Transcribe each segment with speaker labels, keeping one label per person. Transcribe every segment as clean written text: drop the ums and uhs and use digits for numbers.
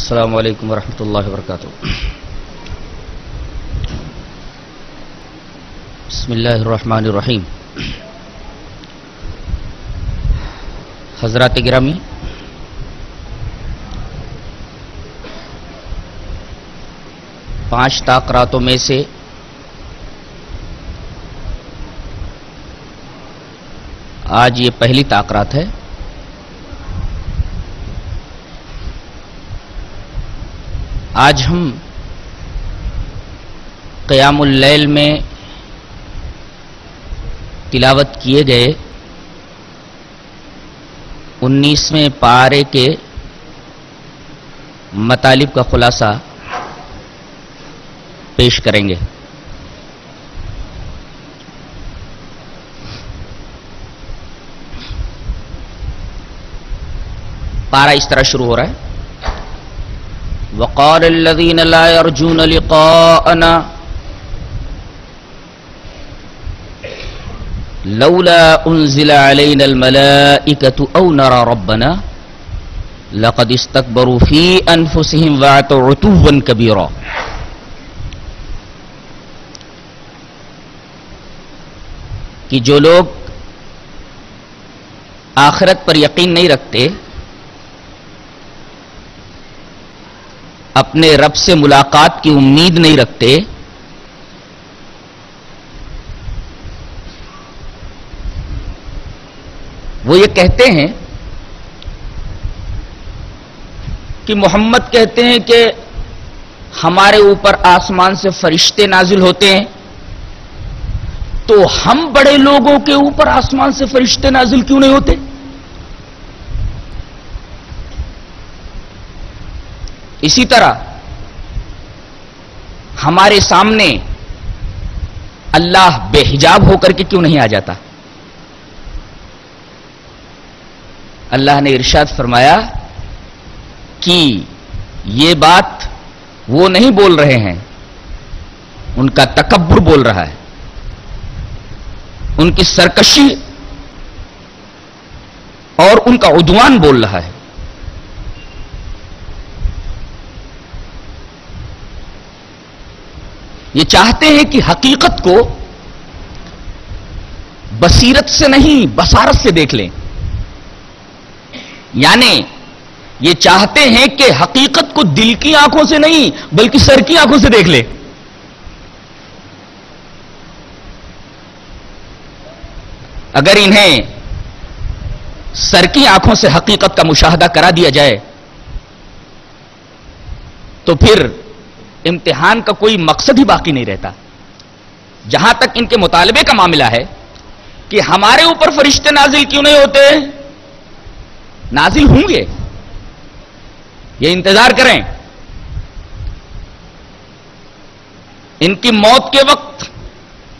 Speaker 1: السلام علیکم ورحمۃ اللہ وبرکاتہ۔ بسم اللہ الرحمن الرحیم۔ حضرات گرامی، پانچ تاقراتوں میں سے آج یہ پہلی تاقرات ہے۔ آج ہم قیام اللیل میں تلاوت کیے گئے 19ویں پارے کے مطالب کا خلاصہ پیش کریں گے۔ پارہ اس طرح شروع ہو رہا ہے: وقال الذين لا يرجون لقاءنا لولا انزل علينا الملائكة او نرى ربنا لقد استكبروا في انفسهم وعتوا عتوا كبيرا۔ کہ جو لوگ آخرت پر یقین نہیں رکھتے، اپنے رب سے ملاقات کی امید نہیں رکھتے، وہ یہ کہتے ہیں کہ محمد کہتے ہیں کہ ہمارے اوپر آسمان سے فرشتے نازل ہوتے ہیں، تو ہم بڑے لوگوں کے اوپر آسمان سے فرشتے نازل کیوں نہیں ہوتے؟ اسی طرح ہمارے سامنے اللہ بے حجاب ہو کر کے کیوں نہیں آ جاتا؟ اللہ نے ارشاد فرمایا کہ یہ بات وہ نہیں بول رہے ہیں، ان کا تکبر بول رہا ہے، ان کی سرکشی اور ان کا عدوان بول رہا ہے۔ یہ چاہتے ہیں کہ حقیقت کو بصیرت سے نہیں بصارت سے دیکھ لیں، یعنی یہ چاہتے ہیں کہ حقیقت کو دل کی آنکھوں سے نہیں بلکہ سر کی آنکھوں سے دیکھ لیں۔ اگر انہیں سر کی آنکھوں سے حقیقت کا مشاہدہ کرا دیا جائے تو پھر امتحان کا کوئی مقصد ہی باقی نہیں رہتا۔ جہاں تک ان کے مطالبے کا معاملہ ہے کہ ہمارے اوپر فرشتے نازل کیوں نہیں ہوتے، نازل ہوں گے، یہ انتظار کریں۔ ان کی موت کے وقت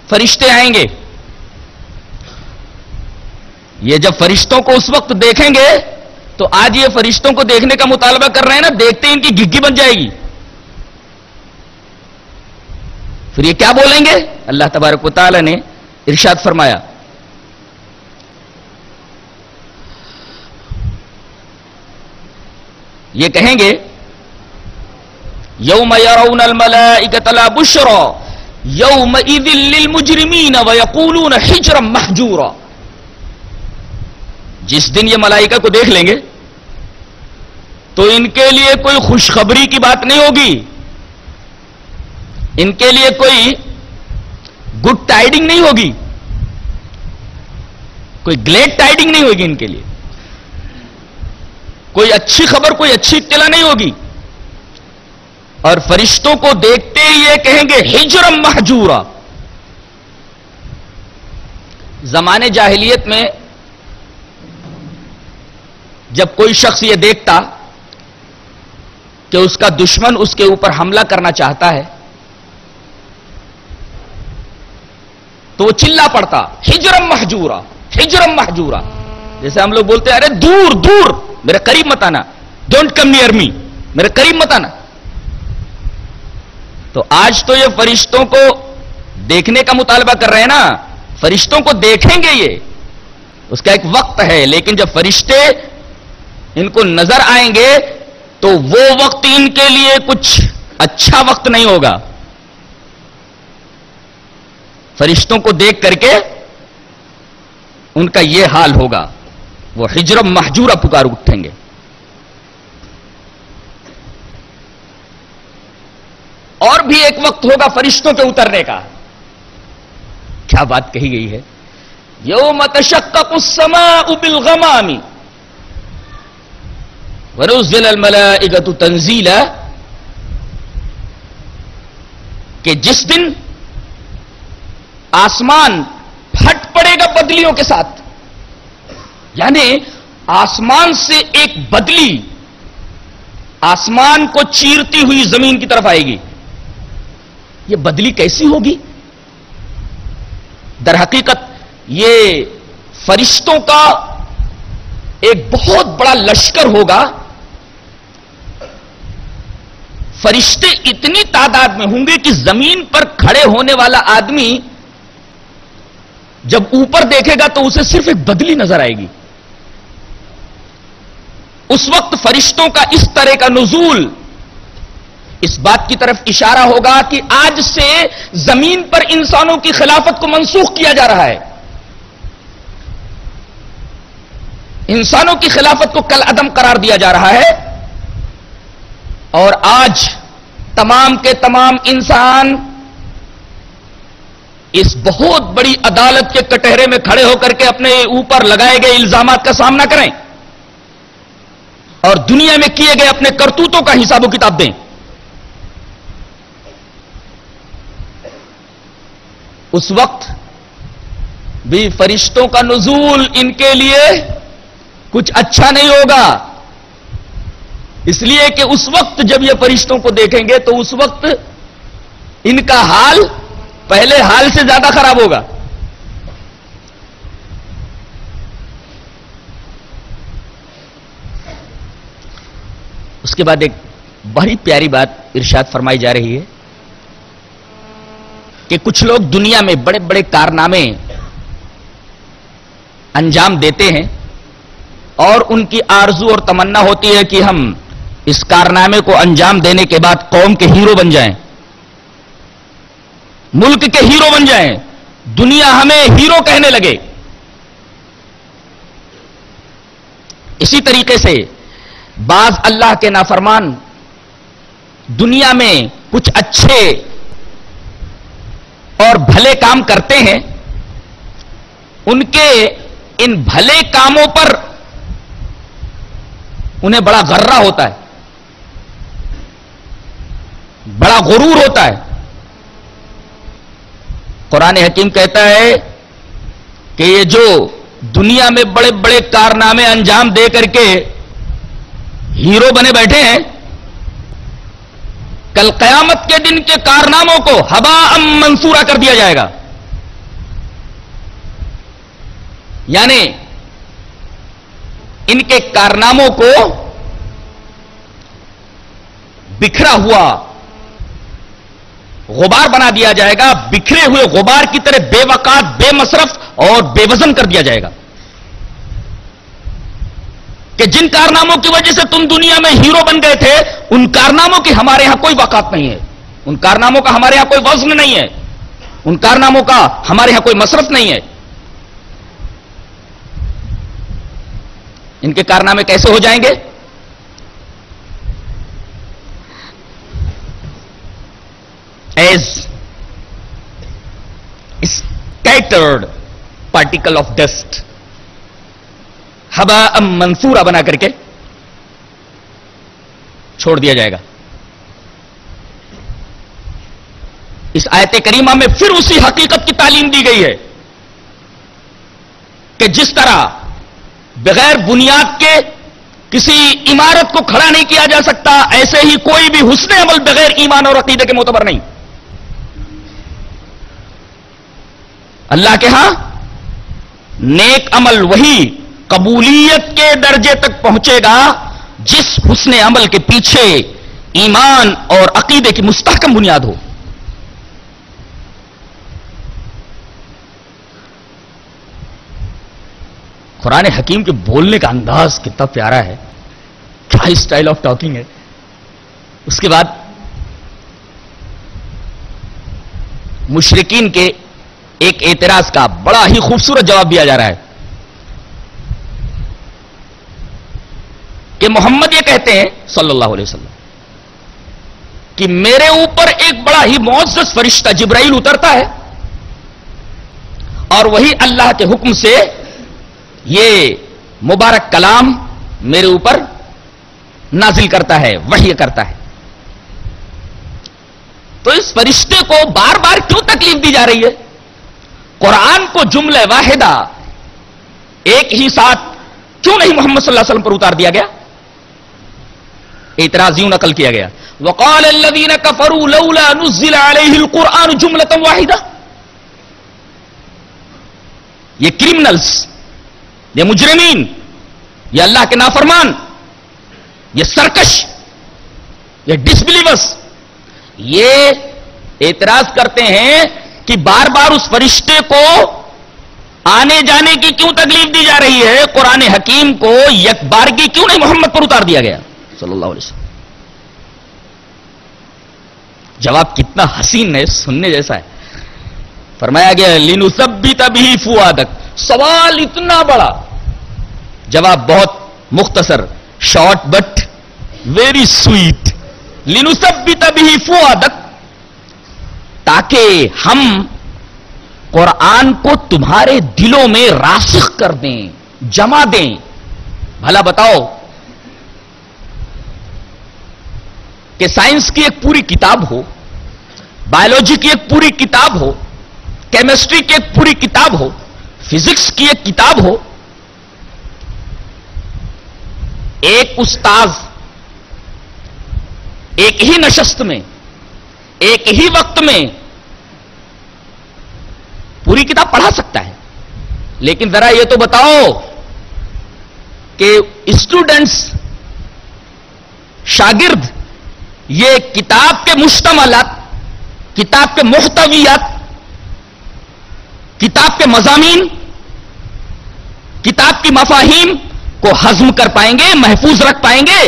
Speaker 1: فرشتے آئیں گے، یہ جب فرشتوں کو اس وقت دیکھیں گے تو آج یہ فرشتوں کو دیکھنے کا مطالبہ کر رہے ہیں نا، دیکھتے ان کی گھگی بن جائے گی، پھر یہ کیا بولیں گے؟ اللہ تبارک و تعالی نے ارشاد فرمایا: یہ کہیں گے یوم یرون الملائکۃ لا بشرا یومئذ للمجرمین ویقولون حجرا محجورا۔ جس دن یہ ملائکہ کو دیکھ لیں گے تو ان کے لیے کوئی خوشخبری کی بات نہیں ہوگی، ان کے لیے کوئی گڈ ٹائڈنگ نہیں ہوگی، کوئی گلیڈ ٹائڈنگ نہیں ہوگی، ان کے لیے کوئی اچھی خبر، کوئی اچھی اطلاع نہیں ہوگی، اور فرشتوں کو دیکھتے ہی یہ کہیں گے ہجرم محجورا۔ زمانے جاہلیت میں جب کوئی شخص یہ دیکھتا کہ اس کا دشمن اس کے اوپر حملہ کرنا چاہتا ہے تو وہ چلا پڑتا ہجرم محجورا، ہجرم محجورا۔ جیسے ہم لوگ بولتے ہیں ارے دور دور، میرے قریب مت آنا، ڈونٹ کم نیئر می، میرے قریب مت آنا۔ تو آج تو یہ فرشتوں کو دیکھنے کا مطالبہ کر رہے ہیں نا، فرشتوں کو دیکھیں گے، یہ اس کا ایک وقت ہے، لیکن جب فرشتے ان کو نظر آئیں گے تو وہ وقت ان کے لیے کچھ اچھا وقت نہیں ہوگا. فرشتوں کو دیکھ کر کے ان کا یہ حال ہوگا، وہ ہجرم محجورہ پکار اٹھیں گے. اور بھی ایک وقت ہوگا فرشتوں کے اترنے کا. کیا بات کہی گئی ہے؟ یوم تشقق السماء بالغمام ونزل الملائکۃ تنزیلا، کہ جس دن آسمان پھٹ پڑے گا بدلیوں کے ساتھ. یعنی آسمان سے ایک بدلی آسمان کو چیرتی ہوئی زمین کی طرف آئے گی. یہ بدلی کیسی ہوگی؟ در حقیقت یہ فرشتوں کا ایک بہت بڑا لشکر ہوگا. فرشتے اتنی تعداد میں ہوں گے کہ زمین پر کھڑے ہونے والا آدمی جب اوپر دیکھے گا تو اسے صرف ایک بدلی نظر آئے گی. اس وقت فرشتوں کا اس طرح کا نزول اس بات کی طرف اشارہ ہوگا کہ آج سے زمین پر انسانوں کی خلافت کو منسوخ کیا جا رہا ہے. انسانوں کی خلافت کو کل عدم قرار دیا جا رہا ہے، اور آج تمام کے تمام انسان اس بہت بڑی عدالت کے کٹہرے میں کھڑے ہو کر کے اپنے اوپر لگائے گئے الزامات کا سامنا کریں اور دنیا میں کیے گئے اپنے کرتوتوں کا حساب و کتاب دیں. اس وقت بھی فرشتوں کا نزول ان کے لیے کچھ اچھا نہیں ہوگا، اس لیے کہ اس وقت جب یہ فرشتوں کو دیکھیں گے تو اس وقت ان کا حال پہلے حال سے زیادہ خراب ہوگا. اس کے بعد ایک بڑی پیاری بات ارشاد فرمائی جا رہی ہے کہ کچھ لوگ دنیا میں بڑے بڑے کارنامے انجام دیتے ہیں اور ان کی آرزو اور تمنا ہوتی ہے کہ ہم اس کارنامے کو انجام دینے کے بعد قوم کے ہیرو بن جائیں، ملک کے ہیرو بن جائیں، دنیا ہمیں ہیرو کہنے لگے. اسی طریقے سے بعض اللہ کے نافرمان دنیا میں کچھ اچھے اور بھلے کام کرتے ہیں، ان کے ان بھلے کاموں پر انہیں بڑا غرہ ہوتا ہے، بڑا غرور ہوتا ہے. قرآن حکیم کہتا ہے کہ یہ جو دنیا میں بڑے بڑے کارنامے انجام دے کر کے ہیرو بنے بیٹھے ہیں، کل قیامت کے دن کے کارناموں کو ہباء منصورا کر دیا جائے گا. یعنی ان کے کارناموں کو بکھرا ہوا غبار بنا دیا جائے گا، بکھرے ہوئے غبار کی طرح بے وقات، بے مصرف اور بے وزن کر دیا جائے گا. کہ جن کارناموں کی وجہ سے تم دنیا میں ہیرو بن گئے تھے، ان کارناموں کی ہمارے ہاں کوئی وقات نہیں ہے، ان کارناموں کا ہمارے ہاں کوئی وزن نہیں ہے، ان کارناموں کا ہمارے ہاں کوئی مصرف نہیں ہے. ان کے کارنامے کیسے ہو جائیں گے؟ As scattered particle of dust, ہباء منصورا بنا کر کے چھوڑ دیا جائے گا. اس آیت کریمہ میں پھر اسی حقیقت کی تعلیم دی گئی ہے کہ جس طرح بغیر بنیاد کے کسی عمارت کو کھڑا نہیں کیا جا سکتا، ایسے ہی کوئی بھی حسن عمل بغیر ایمان اور عقیدے کے معتبر نہیں. اللہ کے ہاں نیک عمل وہی قبولیت کے درجے تک پہنچے گا جس حسن عمل کے پیچھے ایمان اور عقیدے کی مستحکم بنیاد ہو. قرآن حکیم کے بولنے کا انداز کتنا پیارا ہے، کیا اسٹائل آف ٹاکنگ ہے. اس کے بعد مشرکین کے ایک اعتراض کا بڑا ہی خوبصورت جواب دیا جا رہا ہے کہ محمد یہ کہتے ہیں صلی اللہ علیہ وسلم کہ میرے اوپر ایک بڑا ہی معزز فرشتہ جبرائیل اترتا ہے اور وہی اللہ کے حکم سے یہ مبارک کلام میرے اوپر نازل کرتا ہے، وحی کرتا ہے. تو اس فرشتے کو بار بار کیوں تکلیف دی جا رہی ہے؟ قرآن کو جملہ واحدہ ایک ہی ساتھ کیوں نہیں محمد صلی اللہ علیہ وسلم پر اتار دیا گیا؟ اعتراض یوں نقل کیا گیا، وقال الذين كفروا لولا نزل عليه القرآن جملة واحدة. یہ کرمنلز، یہ مجرمین، یہ اللہ کے نافرمان، یہ سرکش، یہ ڈسبلیورز، یہ اعتراض کرتے ہیں کہ بار بار اس فرشتے کو آنے جانے کی کیوں تکلیف دی جا رہی ہے؟ قرآن حکیم کو یک بارگی کیوں نہیں محمد پر اتار دیا گیا صلی اللہ علیہ وسلم؟ جواب کتنا حسین ہے، سننے جیسا ہے. فرمایا گیا لِنُثَبِّتَ بِهِ فُؤَادَكَ. سوال اتنا بڑا، جواب بہت مختصر، شارٹ بٹ ویری سویٹ. لِنُثَبِّتَ بِهِ فُؤَادَكَ، تاکہ ہم قرآن کو تمہارے دلوں میں راسخ کر دیں، جما دیں. بھلا بتاؤ کہ سائنس کی ایک پوری کتاب ہو، بایولوجی کی ایک پوری کتاب ہو، کیمسٹری کی ایک پوری کتاب ہو، فزکس کی ایک کتاب ہو، ایک استاذ ایک ہی نشست میں ایک ہی وقت میں پوری کتاب پڑھا سکتا ہے. لیکن ذرا یہ تو بتاؤ کہ اسٹوڈنٹس، شاگرد، یہ کتاب کے مشتملات، کتاب کے محتویات، کتاب کے مضامین، کتاب کی مفاہیم کو ہضم کر پائیں گے، محفوظ رکھ پائیں گے؟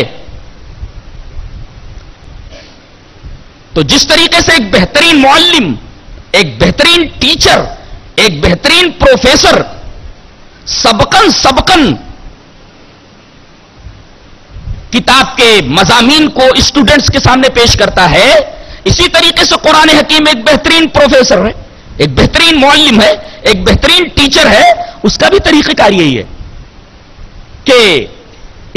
Speaker 1: تو جس طریقے سے ایک بہترین معلم، ایک بہترین ٹیچر، ایک بہترین پروفیسر سبقن کتاب کے مضامین کو اسٹوڈنٹس کے سامنے پیش کرتا ہے، اسی طریقے سے قرآن حکیم ایک بہترین پروفیسر ہے، ایک بہترین معلم ہے، ایک بہترین ٹیچر ہے. اس کا بھی طریقہ کار یہی ہے کہ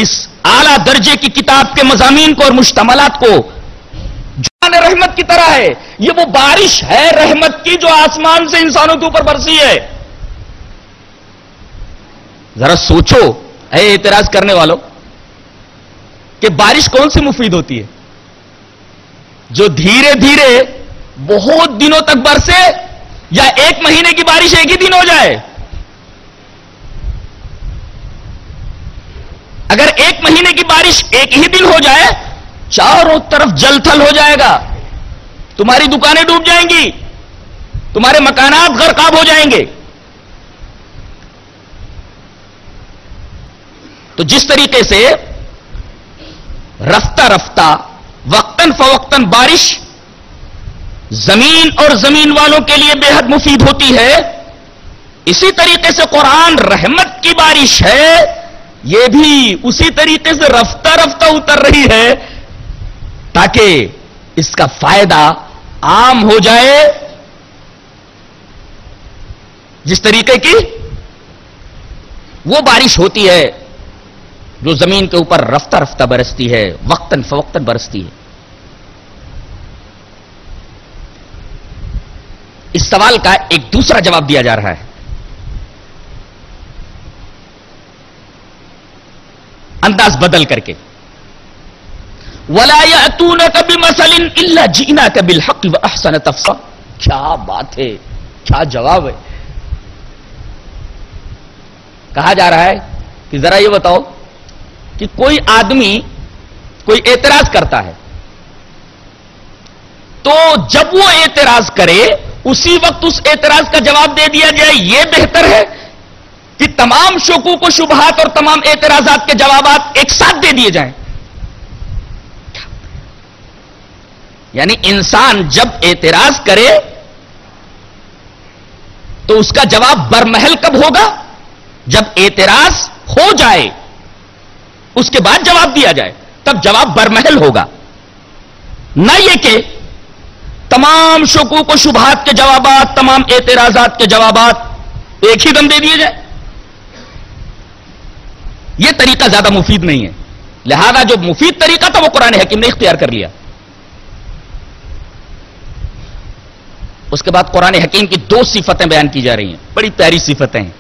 Speaker 1: اس اعلی درجے کی کتاب کے مضامین کو اور مشتملات کو جان رحمت کی طرح ہے. یہ وہ بارش ہے رحمت کی جو آسمان سے انسانوں کے اوپر برسی ہے. ذرا سوچو اے اعتراض کرنے والوں کہ بارش کون سی مفید ہوتی ہے؟ جو دھیرے دھیرے بہت دنوں تک برسے، یا ایک مہینے کی بارش ایک ہی دن ہو جائے؟ اگر ایک مہینے کی بارش ایک ہی دن ہو جائے، چاروں طرف جل تھل ہو جائے گا، تمہاری دکانیں ڈوب جائیں گی، تمہارے مکانات غرقاب ہو جائیں گے. تو جس طریقے سے رفتہ رفتہ وقتاً فوقتاً بارش زمین اور زمین والوں کے لیے بے حد مفید ہوتی ہے، اسی طریقے سے قرآن رحمت کی بارش ہے، یہ بھی اسی طریقے سے رفتہ رفتہ اتر رہی ہے تاکہ اس کا فائدہ عام ہو جائے. جس طریقے کی وہ بارش ہوتی ہے جو زمین کے اوپر رفتہ رفتہ برستی ہے، وقتاً فوقتاً برستی ہے. اس سوال کا ایک دوسرا جواب دیا جا رہا ہے. انداز بدل کر کے، وَلَا يَأْتُونَكَ بِمَثَلٍ إِلَّا جِئْنَاكَ بِالْحَقِّ وَأَحْسَنَ تَفْصِيلًا. کیا بات ہے، کیا جواب ہے. کہا جا رہا ہے کہ ذرا یہ بتاؤ کہ کوئی آدمی کوئی اعتراض کرتا ہے تو جب وہ اعتراض کرے اسی وقت اس اعتراض کا جواب دے دیا جائے، یہ بہتر ہے کہ تمام شکوک و شبہات اور تمام اعتراضات کے جوابات ایک ساتھ دے دیے جائیں؟ یعنی انسان جب اعتراض کرے تو اس کا جواب برمحل کب ہوگا؟ جب اعتراض ہو جائے اس کے بعد جواب دیا جائے، تب جواب برمحل ہوگا، نہ یہ کہ تمام شکوک و شبہات کے جوابات، تمام اعتراضات کے جوابات ایک ہی دم دے دیے جائے۔ یہ طریقہ زیادہ مفید نہیں ہے، لہذا جو مفید طریقہ تھا وہ قرآن حکیم نے اختیار کر لیا۔ اس کے بعد قرآن حکیم کی دو صفتیں بیان کی جا رہی ہیں، بڑی پیاری صفتیں ہیں۔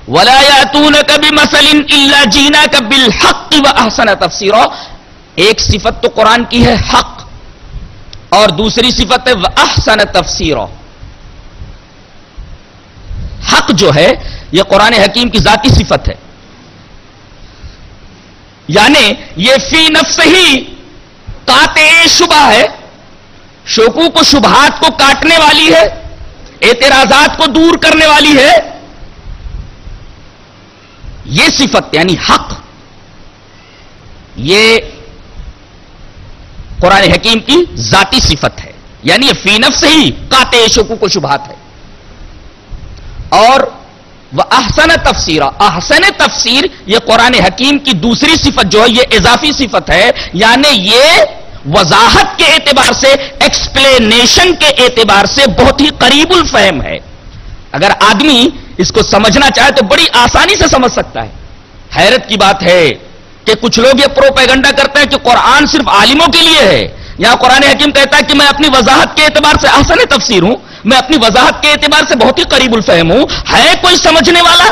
Speaker 1: وَلَا يَأْتُونَكَ بِمَثَلٍ إِلَّا جِئْنَاكَ بِالْحَقِّ وَأَحْسَنَ تَفْسِيرًا۔ ایک صفت تو قرآن کی ہے حق، اور دوسری صفت ہے وَأَحْسَنَ تَفْسِيرًا۔ حق جو ہے یہ قرآن حکیم کی ذاتی صفت ہے، یعنی یہ فی نفس ہی قاطع شبہ ہے، شکوک و شبہات کو کاٹنے والی ہے، اعتراضات کو دور کرنے والی ہے۔ یہ صفت یعنی حق، یہ قرآن حکیم کی ذاتی صفت ہے، یعنی یہ فی نفس ہی قاطع شکوک و شبہات ہے۔ اور وہ احسن تفسیر، احسن تفسیر یہ قرآن حکیم کی دوسری صفت جو ہے یہ اضافی صفت ہے، یعنی یہ وضاحت کے اعتبار سے، ایکسپلینیشن کے اعتبار سے بہت ہی قریب الفہم ہے۔ اگر آدمی اس کو سمجھنا چاہے تو بڑی آسانی سے سمجھ سکتا ہے۔ حیرت کی بات ہے کہ کچھ لوگ یہ پروپیگنڈا کرتے ہیں کہ قرآن صرف عالموں کے لیے ہے۔ یہاں قرآن حکیم کہتا ہے کہ میں اپنی وضاحت کے اعتبار سے احسن تفسیر ہوں، میں اپنی وضاحت کے اعتبار سے بہت ہی قریب الفہم ہوں۔ ہے کوئی سمجھنے والا؟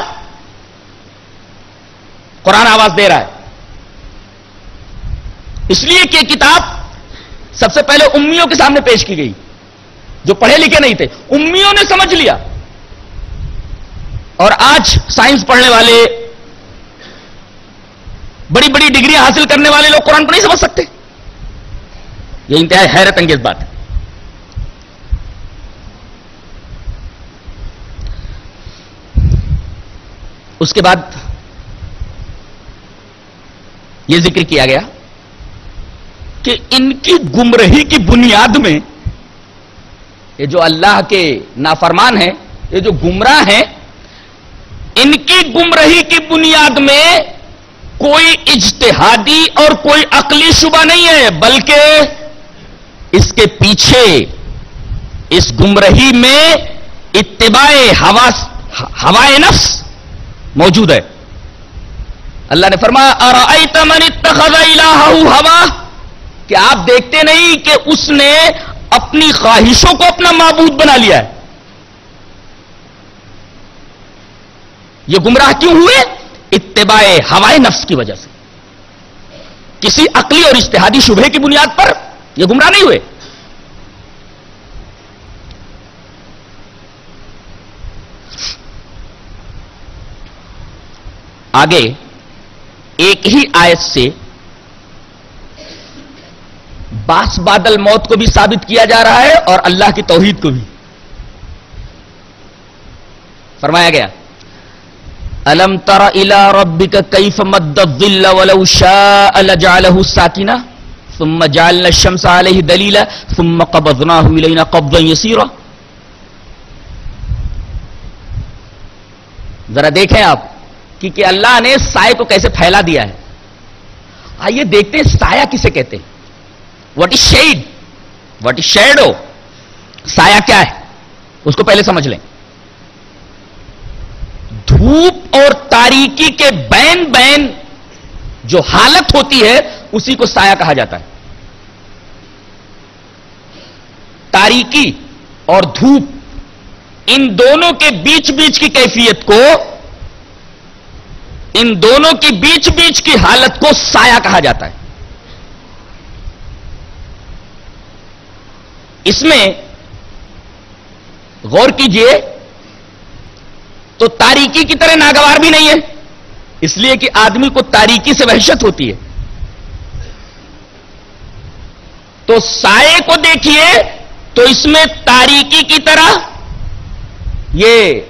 Speaker 1: قرآن آواز دے رہا ہے، اس لیے کہ کتاب سب سے پہلے امیوں کے سامنے پیش کی گئی، جو پڑھے لکھے نہیں تھے، امیوں نے سمجھ لیا۔ اور آج سائنس پڑھنے والے، بڑی بڑی ڈگریاں حاصل کرنے والے لوگ قرآن کو نہیں سمجھ سکتے۔ یہ انتہائی حیرت انگیز بات ہے۔ اس کے بعد یہ ذکر کیا گیا کہ ان کی گمراہی کی بنیاد میں، یہ جو اللہ کے نافرمان ہیں، یہ جو گمراہ ہیں، ان کی گمراہی کی بنیاد میں کوئی اجتہادی اور کوئی عقلی شبہ نہیں ہے، بلکہ اس کے پیچھے اس گمراہی میں اتباع ہوائے نفس موجود ہے۔ اللہ نے فرمایا ارأیت من اتخذ الہہ ہواہ، کہ آپ دیکھتے نہیں کہ اس نے اپنی خواہشوں کو اپنا معبود بنا لیا ہے۔ یہ گمراہ کیوں ہوئے؟ اتباع ہوائے نفس کی وجہ سے، کسی عقلی اور اجتہادی شبہے کی بنیاد پر یہ گمراہ نہیں ہوئے۔ آگے ایک ہی آیت سے باس بادل موت کو بھی ثابت کیا جا رہا ہے اور اللہ کی توحید کو بھی۔ فرمایا گیا الم تر الی ربک کیف مد الظل ولو شاء لجعله ساکنا ثم جعلنا الشمس علیہ دلیلا ثم قبضناہ الینا قبضا یسیرا۔ ذرا دیکھیں آپ کہ اللہ نے سائے کو کیسے پھیلا دیا ہے۔ آئیے دیکھتے ہیں سایہ کسے کہتے ہیں۔ What is shade, what is shadow, سایہ کیا ہے اس کو پہلے سمجھ لیں۔ دھوپ اور تاریکی کے بین بین جو حالت ہوتی ہے اسی کو سایہ کہا جاتا ہے۔ تاریکی اور دھوپ، ان دونوں کے بیچ بیچ کی کیفیت کو، ان دونوں کی بیچ بیچ کی حالت کو سایہ کہا جاتا ہے۔ اس میں غور کیجئے تو تاریکی کی طرح ناگوار بھی نہیں ہے، اس لیے کہ آدمی کو تاریکی سے وحشت ہوتی ہے۔ تو سائے کو دیکھیے تو اس میں تاریکی کی طرح یہ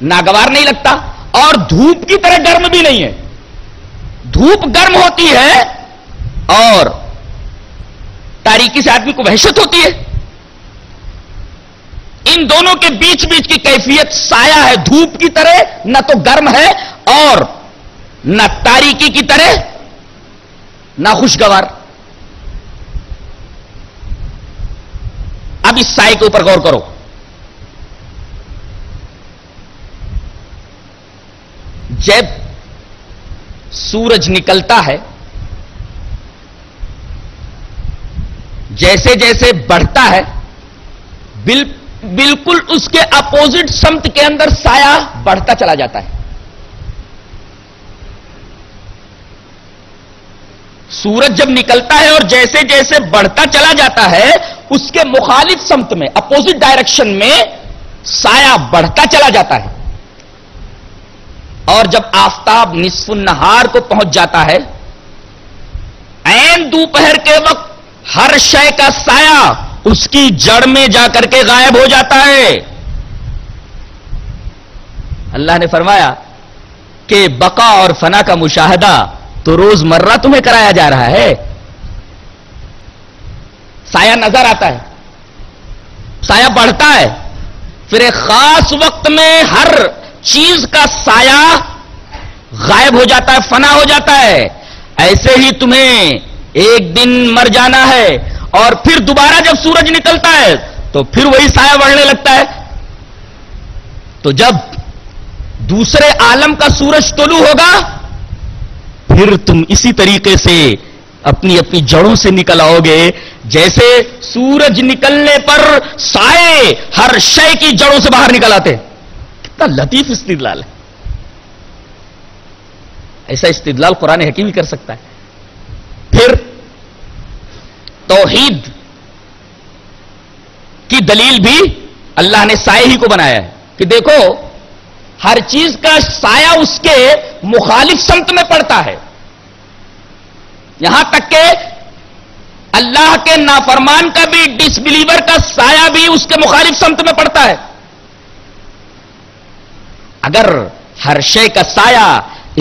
Speaker 1: ناگوار نہیں لگتا، اور دھوپ کی طرح گرم بھی نہیں ہے۔ دھوپ گرم ہوتی ہے اور تاریکی سے آدمی کو وحشت ہوتی ہے. ان دونوں کے بیچ بیچ کی کیفیت سایہ ہے, دھوپ کی طرح, نہ تو گرم ہے اور نہ تاریکی کی طرح نہ خوشگوار. اب اس سائے کے اوپر غور کرو. جب سورج نکلتا ہے, جیسے جیسے بڑھتا ہے, بالکل اس کے اپوزٹ سمت کے اندر سایہ بڑھتا چلا جاتا ہے. سورج جب نکلتا ہے اور جیسے جیسے بڑھتا چلا جاتا ہے, اس کے مخالف سمت میں, اپوزٹ ڈائریکشن میں سایہ بڑھتا چلا جاتا ہے. اور جب آفتاب نصف النہار کو پہنچ جاتا ہے, عین دوپہر کے وقت ہر شے کا سایہ اس کی جڑ میں جا کر کے غائب ہو جاتا ہے. اللہ نے فرمایا کہ بقا اور فنا کا مشاہدہ تو روز مرہ تمہیں کرایا جا رہا ہے. سایہ نظر آتا ہے, سایہ بڑھتا ہے, پھر ایک خاص وقت میں ہر چیز کا سایہ غائب ہو جاتا ہے, فنا ہو جاتا ہے. ایسے ہی تمہیں ایک دن مر جانا ہے اور پھر دوبارہ جب سورج نکلتا ہے تو پھر وہی سایہ بڑھنے لگتا ہے. تو جب دوسرے عالم کا سورج طلوع ہوگا, پھر تم اسی طریقے سے اپنی اپنی جڑوں سے نکل آؤ گے جیسے سورج نکلنے پر سائے ہر شے کی جڑوں سے باہر نکل آتے. کتنا لطیف استدلال ہے. ایسا استدلال قرآن حکیم ہی کر سکتا ہے. پھر توحید کی دلیل بھی اللہ نے سائے ہی کو بنایا ہے کہ دیکھو ہر چیز کا سایہ اس کے مخالف سمت میں پڑتا ہے. یہاں تک کہ اللہ کے نافرمان کا بھی, ڈس بلیور کا سایہ بھی اس کے مخالف سمت میں پڑتا ہے. اگر ہر شے کا سایہ,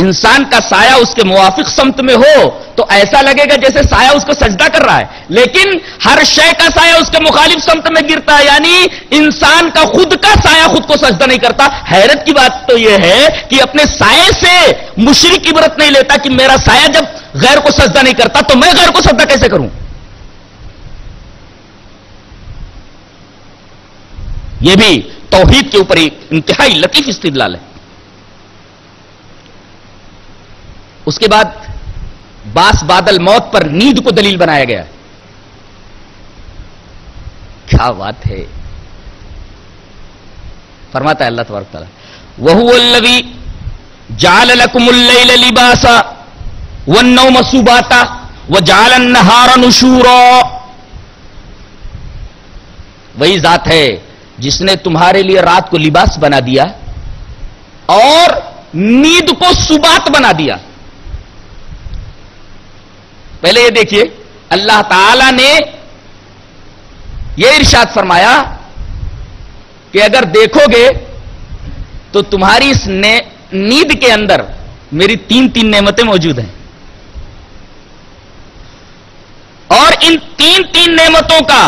Speaker 1: انسان کا سایہ اس کے موافق سمت میں ہو تو ایسا لگے گا جیسے سایہ اس کو سجدہ کر رہا ہے, لیکن ہر شے کا سایہ اس کے مخالف سمت میں گرتا ہے, یعنی انسان کا خود کا سایہ خود کو سجدہ نہیں کرتا. حیرت کی بات تو یہ ہے کہ اپنے سائے سے مشرک عبرت نہیں لیتا کہ میرا سایہ جب غیر کو سجدہ نہیں کرتا تو میں غیر کو سجدہ کیسے کروں. یہ بھی توحید کے اوپر ایک انتہائی لطیف استدلال ہے. اس کے بعد باس بادل موت پر نیند کو دلیل بنایا گیا. کیا بات ہے. فرماتا ہے اللہ تبارک تعالیٰ, وَهُوَ الَّذِي جَعَلَ لَكُمُ اللَّيْلَ لِبَاسًا وَالنَّوْمَ سُبَاتًا وَجَعَلَ النَّهَارَ نُشُورًا. وہی ذات ہے جس نے تمہارے لیے رات کو لباس بنا دیا اور نیند کو سبات بنا دیا. پہلے یہ دیکھیے, اللہ تعالی نے یہ ارشاد فرمایا کہ اگر دیکھو گے تو تمہاری اس نیند کے اندر میری تین نعمتیں موجود ہیں, اور ان تین نعمتوں کا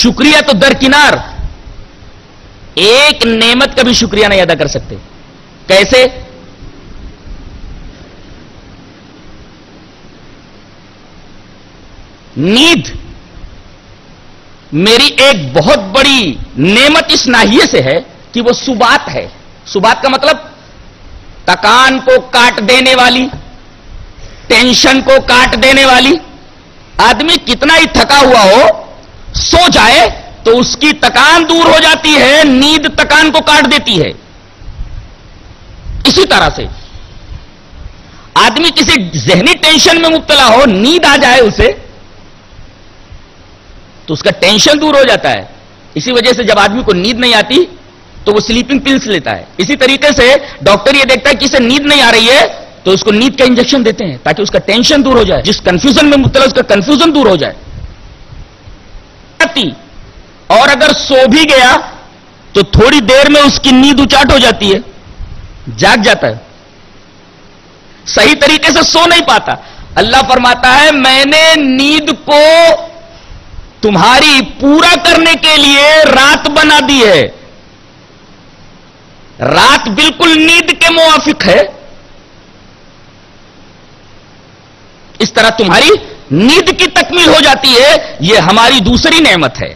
Speaker 1: شکریہ تو درکنار, ایک نعمت کا بھی شکریہ نہیں ادا کر سکتے. کیسے؟ نیند میری ایک بہت بڑی نعمت اس ناحیے سے ہے کہ وہ سبات ہے. سبات کا مطلب تکان کو کاٹ دینے والی, ٹینشن کو کاٹ دینے والی. آدمی کتنا ہی تھکا ہوا ہو, سو جائے تو اس کی تکان دور ہو جاتی ہے, نیند تکان کو کاٹ دیتی ہے. اسی طرح سے آدمی کسی ذہنی ٹینشن میں مبتلا ہو, نیند آ جائے اسے تو اس کا ٹینشن دور ہو جاتا ہے. اسی وجہ سے جب آدمی کو نیند نہیں آتی تو وہ سلیپنگ پلس لیتا ہے. اسی طریقے سے ڈاکٹر یہ دیکھتا ہے کہ اسے نیند نہیں آ رہی ہے تو اس کو نیند کا انجیکشن دیتے ہیں تاکہ اس کا ٹینشن دور ہو جائے, جس کنفیوژن میں مبتلا اس کا کنفیوژن دور ہو جائے. اور اگر سو بھی گیا تو تھوڑی دیر میں اس کی نیند اچاٹ ہو جاتی ہے, جاگ جاتا ہے, صحیح طریقے سے سو نہیں پاتا. اللہ فرماتا ہے میں نے نیند کو تمہاری پورا کرنے کے لیے رات بنا دی ہے. رات بالکل نیند کے موافق ہے. اس طرح تمہاری نیند کی تکمیل ہو جاتی ہے. یہ ہماری دوسری نعمت ہے.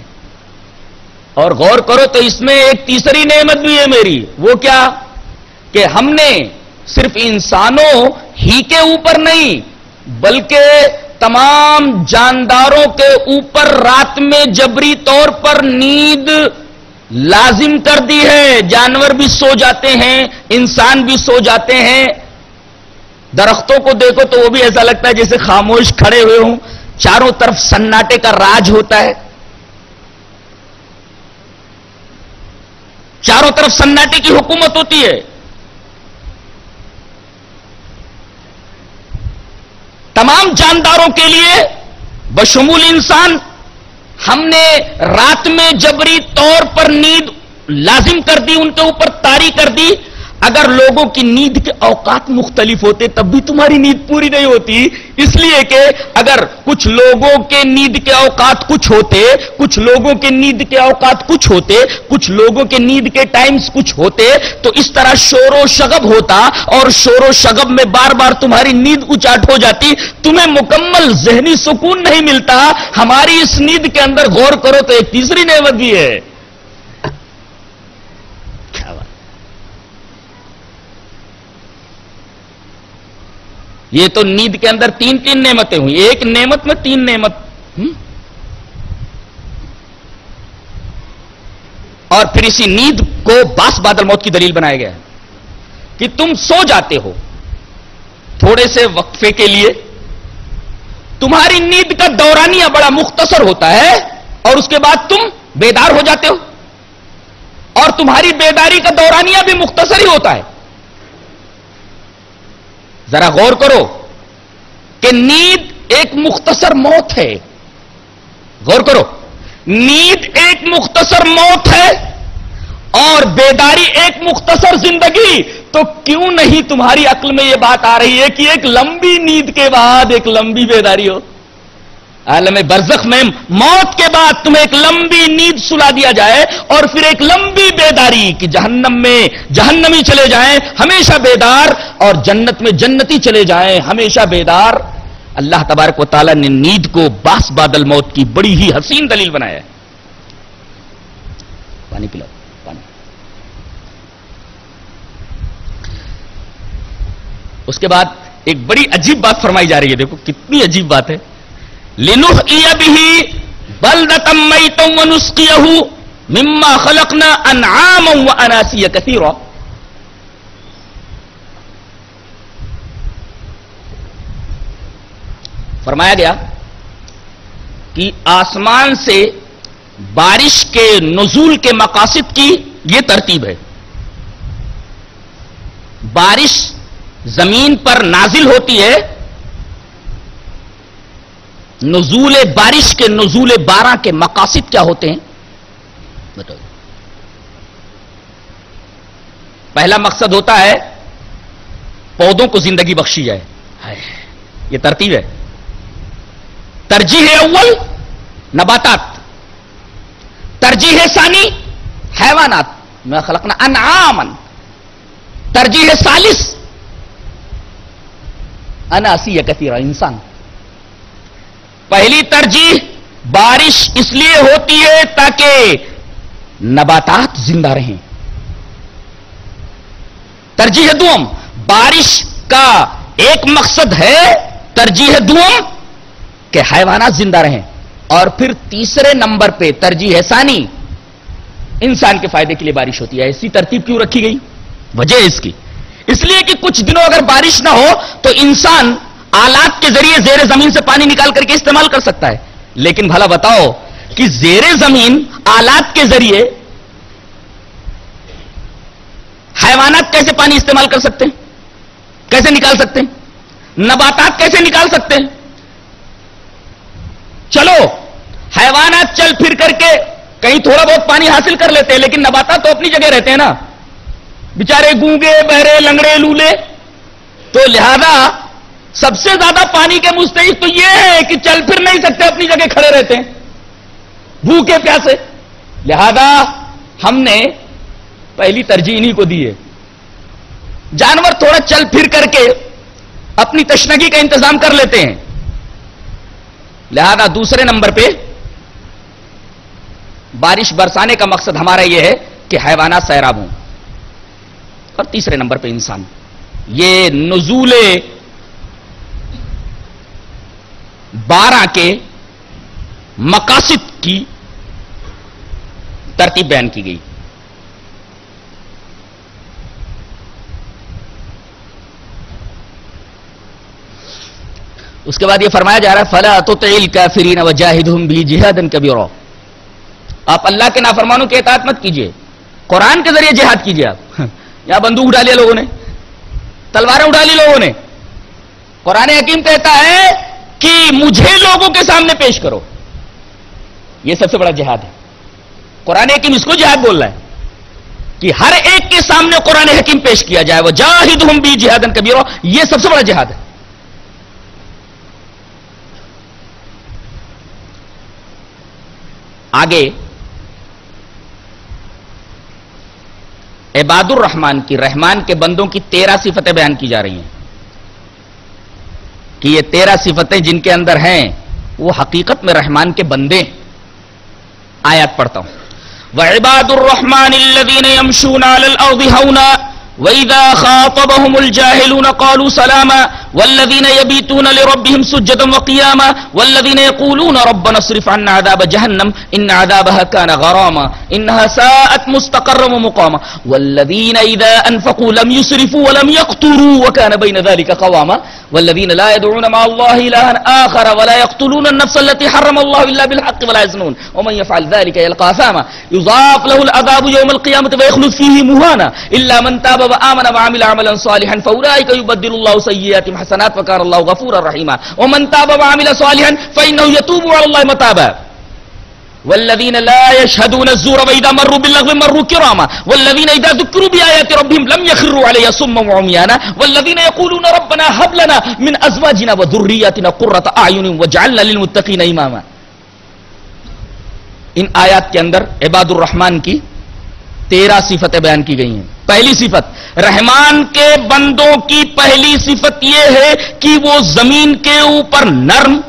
Speaker 1: اور غور کرو تو اس میں ایک تیسری نعمت بھی ہے میری. وہ کیا؟ کہ ہم نے صرف انسانوں ہی کے اوپر نہیں بلکہ تمام جانداروں کے اوپر رات میں جبری طور پر نیند لازم کر دی ہے. جانور بھی سو جاتے ہیں، انسان بھی سو جاتے ہیں. درختوں کو دیکھو تو وہ بھی ایسا لگتا ہے جیسے خاموش کھڑے ہوئے ہوں. چاروں طرف سناٹے کا راج ہوتا ہے. چاروں طرف سناٹے کی حکومت ہوتی ہے. تمام جانداروں کے لیے بشمول انسان ہم نے رات میں جبری طور پر نیند لازم کر دی، ان کے اوپر طاری کر دی. اگر لوگوں کی نیند کے اوقات مختلف ہوتے تب بھی تمہاری نیند پوری نہیں ہوتی. اس لیے کہ اگر کچھ لوگوں کے نیند کے اوقات کچھ ہوتے، کچھ لوگوں کے نیند کے اوقات کچھ ہوتے، کچھ لوگوں کے نیند کے ٹائمز کچھ ہوتے تو اس طرح شور و شغب ہوتا اور شور و شغب میں بار بار تمہاری نیند اچاٹ ہو جاتی. تمہیں مکمل ذہنی سکون نہیں ملتا. ہماری اس نیند کے اندر غور کرو تو ایک تیسری نعمت بھی ہے. یہ تو نیند کے اندر تین نعمتیں ہوئی. ایک نعمت میں تین نعمت. اور پھر اسی نیند کو باس بعد الموت کی دلیل بنایا گیا ہے کہ تم سو جاتے ہو تھوڑے سے وقفے کے لیے. تمہاری نیند کا دورانیہ بڑا مختصر ہوتا ہے اور اس کے بعد تم بیدار ہو جاتے ہو. اور تمہاری بیداری کا دورانیہ بھی مختصر ہی ہوتا ہے. ذرا غور کرو کہ نیند ایک مختصر موت ہے. غور کرو، نیند ایک مختصر موت ہے اور بیداری ایک مختصر زندگی. تو کیوں نہیں تمہاری عقل میں یہ بات آ رہی ہے کہ ایک لمبی نیند کے بعد ایک لمبی بیداری ہو؟ عالم برزخ میں موت کے بعد تمہیں ایک لمبی نیند سلا دیا جائے اور پھر ایک لمبی بیداری کہ جہنم میں جہنمی چلے جائیں ہمیشہ بیدار اور جنت میں جنتی چلے جائیں ہمیشہ بیدار. اللہ تبارک و تعالیٰ نے نیند کو باس بعد الموت کی بڑی ہی حسین دلیل بنایا ہے. پانی پلاؤ پانی. اس کے بعد ایک بڑی عجیب بات فرمائی جا رہی ہے. دیکھو کتنی عجیب بات ہے. لِنُحْيِيَ بِهِ بَلْدَةً مَيْتًا وَنُسْقِيَهُ مِمَّا خَلَقْنَا أَنْعَامًا وَأَنَاسِيَّ كَثِيرًا. فرمایا گیا کہ آسمان سے بارش کے نزول کے مقاصد کی یہ ترتیب ہے. بارش زمین پر نازل ہوتی ہے. نزول بارش کے نزول بارہ کے مقاصد کیا ہوتے ہیں بتاؤ. پہلا مقصد ہوتا ہے پودوں کو زندگی بخشی جائے. یہ ترتیب ہے. ترجیح اول نباتات، ترجیح ثانی حیوانات میں خلقنا انعاما، ترجیح ثالث اناسیہ کثیرہ انسان. پہلی ترجیح بارش اس لیے ہوتی ہے تاکہ نباتات زندہ رہیں. ترجیح دوم بارش کا ایک مقصد ہے ترجیح دوم کہ حیوانات زندہ رہیں. اور پھر تیسرے نمبر پہ ترجیح ثانی انسان کے فائدے کے لیے بارش ہوتی ہے. ایسی ترتیب کیوں رکھی گئی؟ وجہ اس کی اس لیے کہ کچھ دنوں اگر بارش نہ ہو تو انسان آلات کے ذریعے زیر زمین سے پانی نکال کر کے استعمال کر سکتا ہے. لیکن بھلا بتاؤ کہ زیر زمین آلات کے ذریعے حیوانات کیسے پانی استعمال کر سکتے ہیں؟ کیسے نکال سکتے ہیں؟ نباتات کیسے نکال سکتے ہیں؟ چلو حیوانات چل پھر کر کے کہیں تھوڑا بہت پانی حاصل کر لیتے ہیں لیکن نباتات تو اپنی جگہ رہتے ہیں نا. بیچارے گونگے بہرے لنگڑے لولے. تو لہذا سب سے زیادہ پانی کے مستحق تو یہ ہے کہ چل پھر نہیں سکتے، اپنی جگہ کھڑے رہتے ہیں. بھوکے پیاسے. لہذا ہم نے پہلی ترجیح انہی کو دی ہے. جانور تھوڑا چل پھر کر کے اپنی تشنگی کا انتظام کر لیتے ہیں. لہذا دوسرے نمبر پہ بارش برسانے کا مقصد ہمارا یہ ہے کہ حیوانات سیراب ہوں. اور تیسرے نمبر پہ انسان. یہ نزول 12 کے مقاصد کی ترتیب بیان کی گئی. اس کے بعد یہ فرمایا جا رہا ہے فَلَا تُطِعِ الْكَافِرِينَ وَجَاهِدْهُمْ بِهِ جِهَادًا كَبِيرًا. آپ اللہ کے نافرمانوں کی اطاعت مت کیجیے, قرآن کے ذریعے جہاد کیجیے. آپ یہاں بندوق اٹھا لیا لوگوں نے, تلواریں اٹھا لی لوگوں نے. قرآن حکیم کہتا ہے کہ مجھے لوگوں کے سامنے پیش کرو, یہ سب سے بڑا جہاد ہے. قرآن حکیم اس کو جہاد بول رہا ہے کہ ہر ایک کے سامنے قرآن حکیم پیش کیا جائے. وَجَاهِدْهُمْ بِهِ جِهَادًا كَبِيرًا, یہ سب سے بڑا جہاد ہے. آگے عباد الرحمان کی, رحمان کے بندوں کی 13 صفتیں بیان کی جا رہی ہیں کہ یہ 13 صفتیں جن کے اندر ہیں وہ حقیقت میں رحمان کے بندے. آیات پڑھتا ہوں. وَعِبَادُ الرَّحْمَنِ الَّذِينَ يَمْشُونَ عَلَى الْأَرْضِ هَوْنًا وَإِذَا خَاطَبَهُمُ الْجَاهِلُونَ قَالُوا سَلَامًا وَالَّذِينَ يَبِيتُونَ لِرَبِّهِمْ سُجَّدًا وَقِيَامًا وَالَّذِينَ يَقُولُونَ رَبَّنَا اصْرِفْ عَنَّا عَذَابَ جَهَنَّمَ إِنَّ عَذَابَهَا كَانَ غَرَامًا إِنَّهَا سَاءَتْ مُسْتَقَرًّا وَمُقَامًا وَالَّذِينَ إِذَا أَنفَقُوا لَمْ يُسْرِفُوا وَلَمْ يَقْتُرُوا وَكَانَ بَيْنَ ذَلِكَ قَوَامًا وَالَّذِينَ لَا يَدْعُونَ مَعَ اللَّهِ إِلَٰهًا آخَرَ وَلَا يَقْتُلُونَ النَّفْسَ الَّتِي حَرَّمَ اللَّهُ إِلَّا بِالْحَقِّ وَلَا يَزْنُونَ وَمَن يَفْعَلْ ذَلِكَ يَلْقَ أَثَامًا يُضَاعَفْ لَهُ الْعَذَابُ يَوْمَ الْقِيَامَةِ وَيَخْلُدْ فِيهِ مُهَانًا إِلَّا مَن تَابَ وَآمَنَ وَعَمِلَ عَمَلًا صَالِحًا فَأُولَٰئِكَ يُبَدِّلُ اللَّهُ سَيِّئَاتِهِمْ حَسَنَاتٍ وَكَانَ اللَّهُ غَفُورًا رَّحِيمًا وَمَن تَابَ وَعَمِلَ صَالِحًا فَإِنَّهُ يَتُوبُ عَلَى اللَّهِ مَتَابًا وَالَّذِينَ لَا يَشْهَدُونَ الزُّورَ وَإِذَا مَرُّوا بِاللَّغْوِ مَرُّوا كِرَامًا وَالَّذِينَ إِذَا ذُكِّرُوا بِآيَاتِ رَبِّهِمْ لَمْ يَخِرُّوا عَلَيْهَا صُمًّا وَعُمْيَانًا وَالَّذِينَ يَقُولُونَ رَبَّنَا هَبْ لَنَا مِنْ أَزْوَاجِنَا وَذُرِّيَّاتِنَا قُرَّةَ أَعْيُنٍ وَاجْعَلْنَا لِلْمُتَّقِينَ إِمَامًا. ان آیات کے اندر عباد الرحمن کی 13 صفتیں بیان کی گئی ہیں. پہلی صفت, رحمان کے بندوں کی پہلی صفت یہ ہے کہ وہ زمین کے اوپر نرم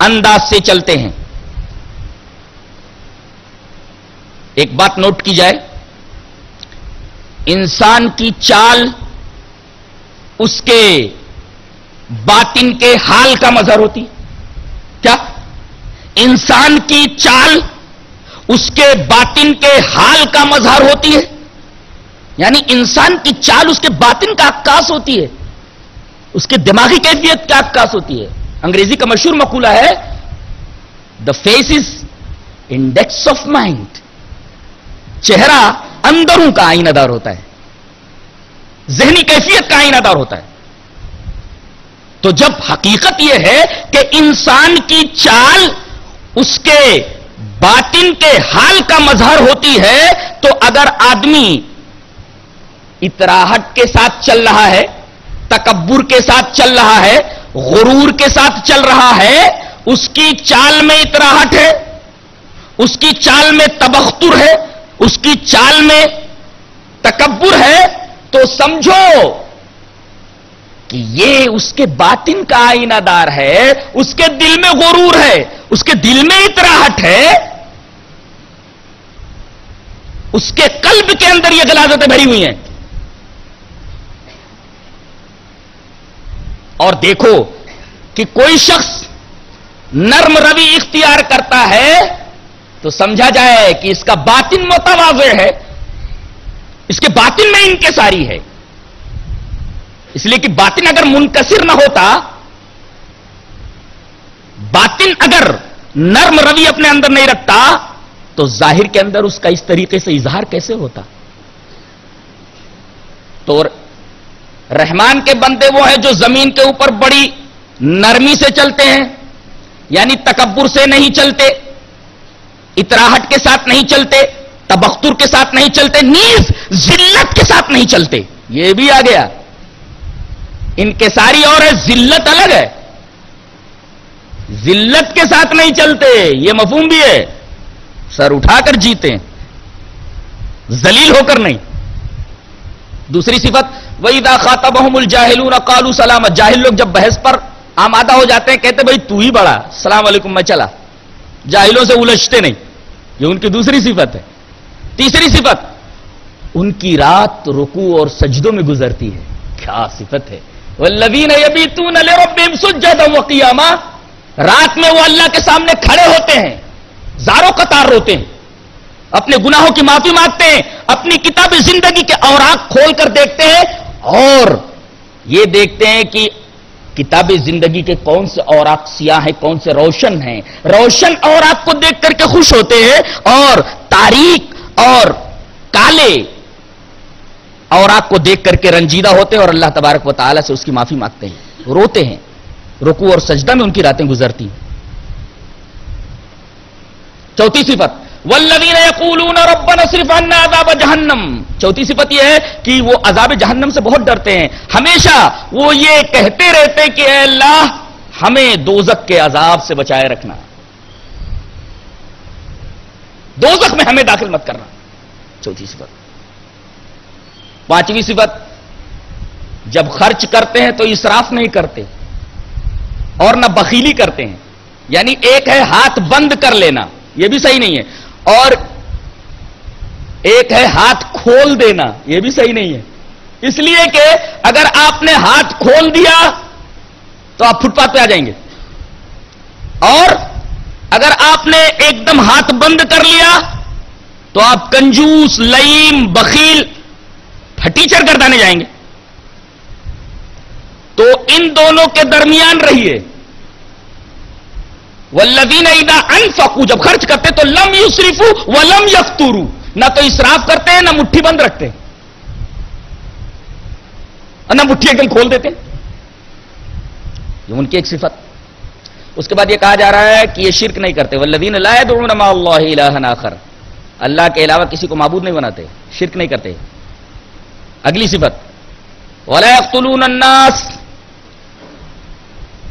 Speaker 1: انداز سے چلتے ہیں. ایک بات نوٹ کی جائے, انسان کی چال اس کے باطن کے حال کا مظہر ہوتی. کیا انسان کی چال اس کے باطن کے حال کا مظہر ہوتی ہے؟ یعنی انسان کی چال اس کے باطن کا عکاس ہوتی ہے, اس کے دماغی کیفیت کا عکاس ہوتی ہے. انگریزی کا مشہور مقولہ ہے the face is index of mind. چہرہ اندروں کا آئینہ دار ہوتا ہے, ذہنی کیفیت کا آئینہ دار ہوتا ہے. تو جب حقیقت یہ ہے کہ انسان کی چال اس کے باطن کے حال کا مظہر ہوتی ہے, تو اگر آدمی اطراحت کے ساتھ چل رہا ہے, تکبر کے ساتھ چل رہا ہے, غرور کے ساتھ چل رہا ہے, اس کی چال میں اطراحت ہے, اس کی چال میں تبختر ہے, اس کی چال میں تکبر ہے, تو سمجھو کہ یہ اس کے باطن کا آئینہ دار ہے, اس کے دل میں غرور ہے, اس کے دل میں اطراحت ہے, اس کے قلب کے اندر یہ غلاظتیں بھری ہوئی ہیں. اور دیکھو کہ کوئی شخص نرم روی اختیار کرتا ہے تو سمجھا جائے کہ اس کا باطن متواضع ہے, اس کے باطن میں انکساری ہے. اس لیے کہ باطن اگر منکسر نہ ہوتا, باطن اگر نرم روی اپنے اندر نہیں رکھتا, تو ظاہر کے اندر اس کا اس طریقے سے اظہار کیسے ہوتا؟ تو رحمان کے بندے وہ ہیں جو زمین کے اوپر بڑی نرمی سے چلتے ہیں, یعنی تکبر سے نہیں چلتے, اطراحت کے ساتھ نہیں چلتے, تبختر کے ساتھ نہیں چلتے, نیز ذلت کے ساتھ نہیں چلتے. یہ بھی آ گیا, انکساری اور ہے, ذلت الگ ہے. ذلت کے ساتھ نہیں چلتے, یہ مفہوم بھی ہے. سر اٹھا کر جیتے ہیں، ذلیل ہو کر نہیں. دوسری صفت وَإِذَا خَاطَبَهُمُ الْجَاهِلُونَ قَالُوا سَلَامًا. جاہل لوگ جب بحث پر آمادہ ہو جاتے ہیں کہتے بھائی تو ہی بڑا، السلام علیکم میں چلا. جاہلوں سے الجھتے نہیں، یہ ان کی دوسری صفت ہے. تیسری صفت ان کی رات رکوع اور سجدوں میں گزرتی ہے. کیا صفت ہے! وَالَّذِينَ يَبِيتُونَ لِرَبِّهِمْ سُجَّدًا وَقِيَامًا. رات میں وہ اللہ کے سامنے کھڑے ہوتے ہیں، زاروں قطار روتے ہیں، اپنے گناہوں کی معافی مانگتے ہیں، اپنی کتاب زندگی کے اوراق کھول کر دیکھتے ہیں اور یہ دیکھتے ہیں کہ کتاب زندگی کے کون سے اوراق سیاہ ہیں، کون سے روشن ہیں. روشن اوراق کو دیکھ کر کے خوش ہوتے ہیں اور تاریک اور کالے اوراق کو دیکھ کر کے رنجیدہ ہوتے ہیں اور اللہ تبارک و تعالی سے اس کی معافی مانگتے ہیں، روتے ہیں. رکوع اور سجدہ میں ان کی راتیں گزرتی ہیں. چوتھی صفت والذین یقولون ربنا اصرف عنا عذاب جہنم. چوتھی صفت یہ ہے کہ وہ عذاب جہنم سے بہت ڈرتے ہیں. ہمیشہ وہ یہ کہتے رہتے کہ اے اللہ ہمیں دوزخ کے عذاب سے بچائے رکھنا، دوزخ میں ہمیں داخل مت کرنا. چوتھی صفت. پانچویں صفت جب خرچ کرتے ہیں تو اسراف نہیں کرتے اور نہ بخیلی کرتے ہیں. یعنی ایک ہے ہاتھ بند کر لینا، یہ بھی صحیح نہیں ہے، اور ایک ہے ہاتھ کھول دینا، یہ بھی صحیح نہیں ہے. اس لیے کہ اگر آپ نے ہاتھ کھول دیا تو آپ فٹ پاتھ پہ آ جائیں گے، اور اگر آپ نے ایک دم ہاتھ بند کر لیا تو آپ کنجوس، لئیم، بخیل، پھٹیچر گردانے جائیں گے. تو ان دونوں کے درمیان رہیے. والذین اذا انفقوا، جب خرچ کرتے تو لم یسرفوا ولم یقتروا، نہ تو اسراف کرتے ہیں نہ مٹھی بند رکھتے ہیں اور نہ مٹھی ایک دم کھول دیتے ہیں. یہ ان کی ایک صفت. اس کے بعد یہ کہا جا رہا ہے کہ یہ شرک نہیں کرتے. والذین لا يدعون مع اللہ الہا آخر، اللہ کے علاوہ کسی کو معبود نہیں بناتے، شرک نہیں کرتے. اگلی صفت ولا يقتلون الناس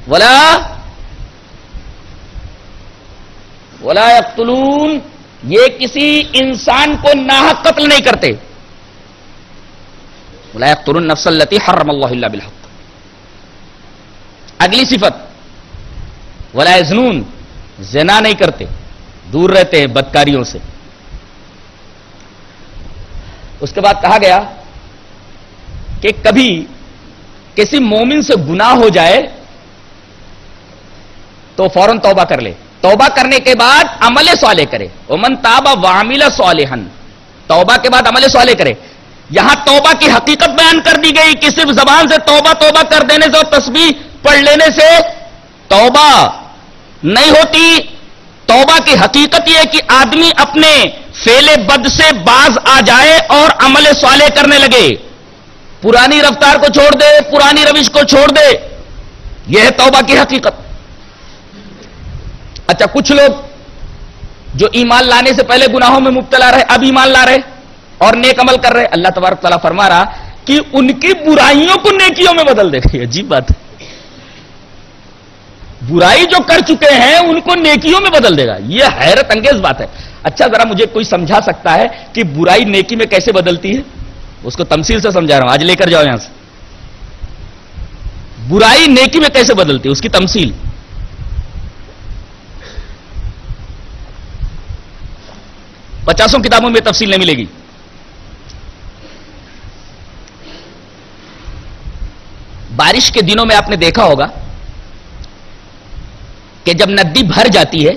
Speaker 1: ولا يقتلون، یہ کسی انسان کو ناحق قتل نہیں کرتے. ولا يقتلون النفس التي حرم الله الا بالحق. اگلی صفت ولا يزنون، زنا نہیں کرتے، دور رہتے ہیں بدکاریوں سے. اس کے بعد کہا گیا کہ کبھی کسی مومن سے گناہ ہو جائے تو فوراً توبہ کر لے، توبہ کرنے کے بعد عمل صالح کرے. ومن تاب وعمل صالحا، توبہ کے بعد عمل صالح کرے. یہاں توبہ کی حقیقت بیان کر دی گئی کہ صرف زبان سے توبہ توبہ کر دینے سے اور تسبیح پڑھ لینے سے توبہ نہیں ہوتی. توبہ کی حقیقت یہ کہ آدمی اپنے فعل بد سے باز آ جائے اور عمل صالح کرنے لگے، پرانی رفتار کو چھوڑ دے، پرانی روش کو چھوڑ دے. یہ ہے توبہ کی حقیقت. اچھا، کچھ لوگ جو ایمان لانے سے پہلے گناہوں میں مبتلا رہے، اب ایمان لا رہے اور نیک عمل کر رہے، اللہ تبارک تعالیٰ فرما رہا کہ ان کی برائیوں کو نیکیوں میں بدل دے. عجیب بات ہے، برائی جو کر چکے ہیں ان کو نیکیوں میں بدل دے گا. یہ حیرت انگیز بات ہے. اچھا، ذرا مجھے کوئی سمجھا سکتا ہے کہ برائی نیکی میں کیسے بدلتی ہے؟ اس کو تمثیل سے سمجھا رہا ہوں، آج لے کر جاؤ یہاں سے. برائی نیکی میں کیسے بدلتی ہے، اس کی تمثیل. 50 کتابوں میں تفصیل نہیں ملے گی. بارش کے دنوں میں آپ نے دیکھا ہوگا کہ جب ندی بھر جاتی ہے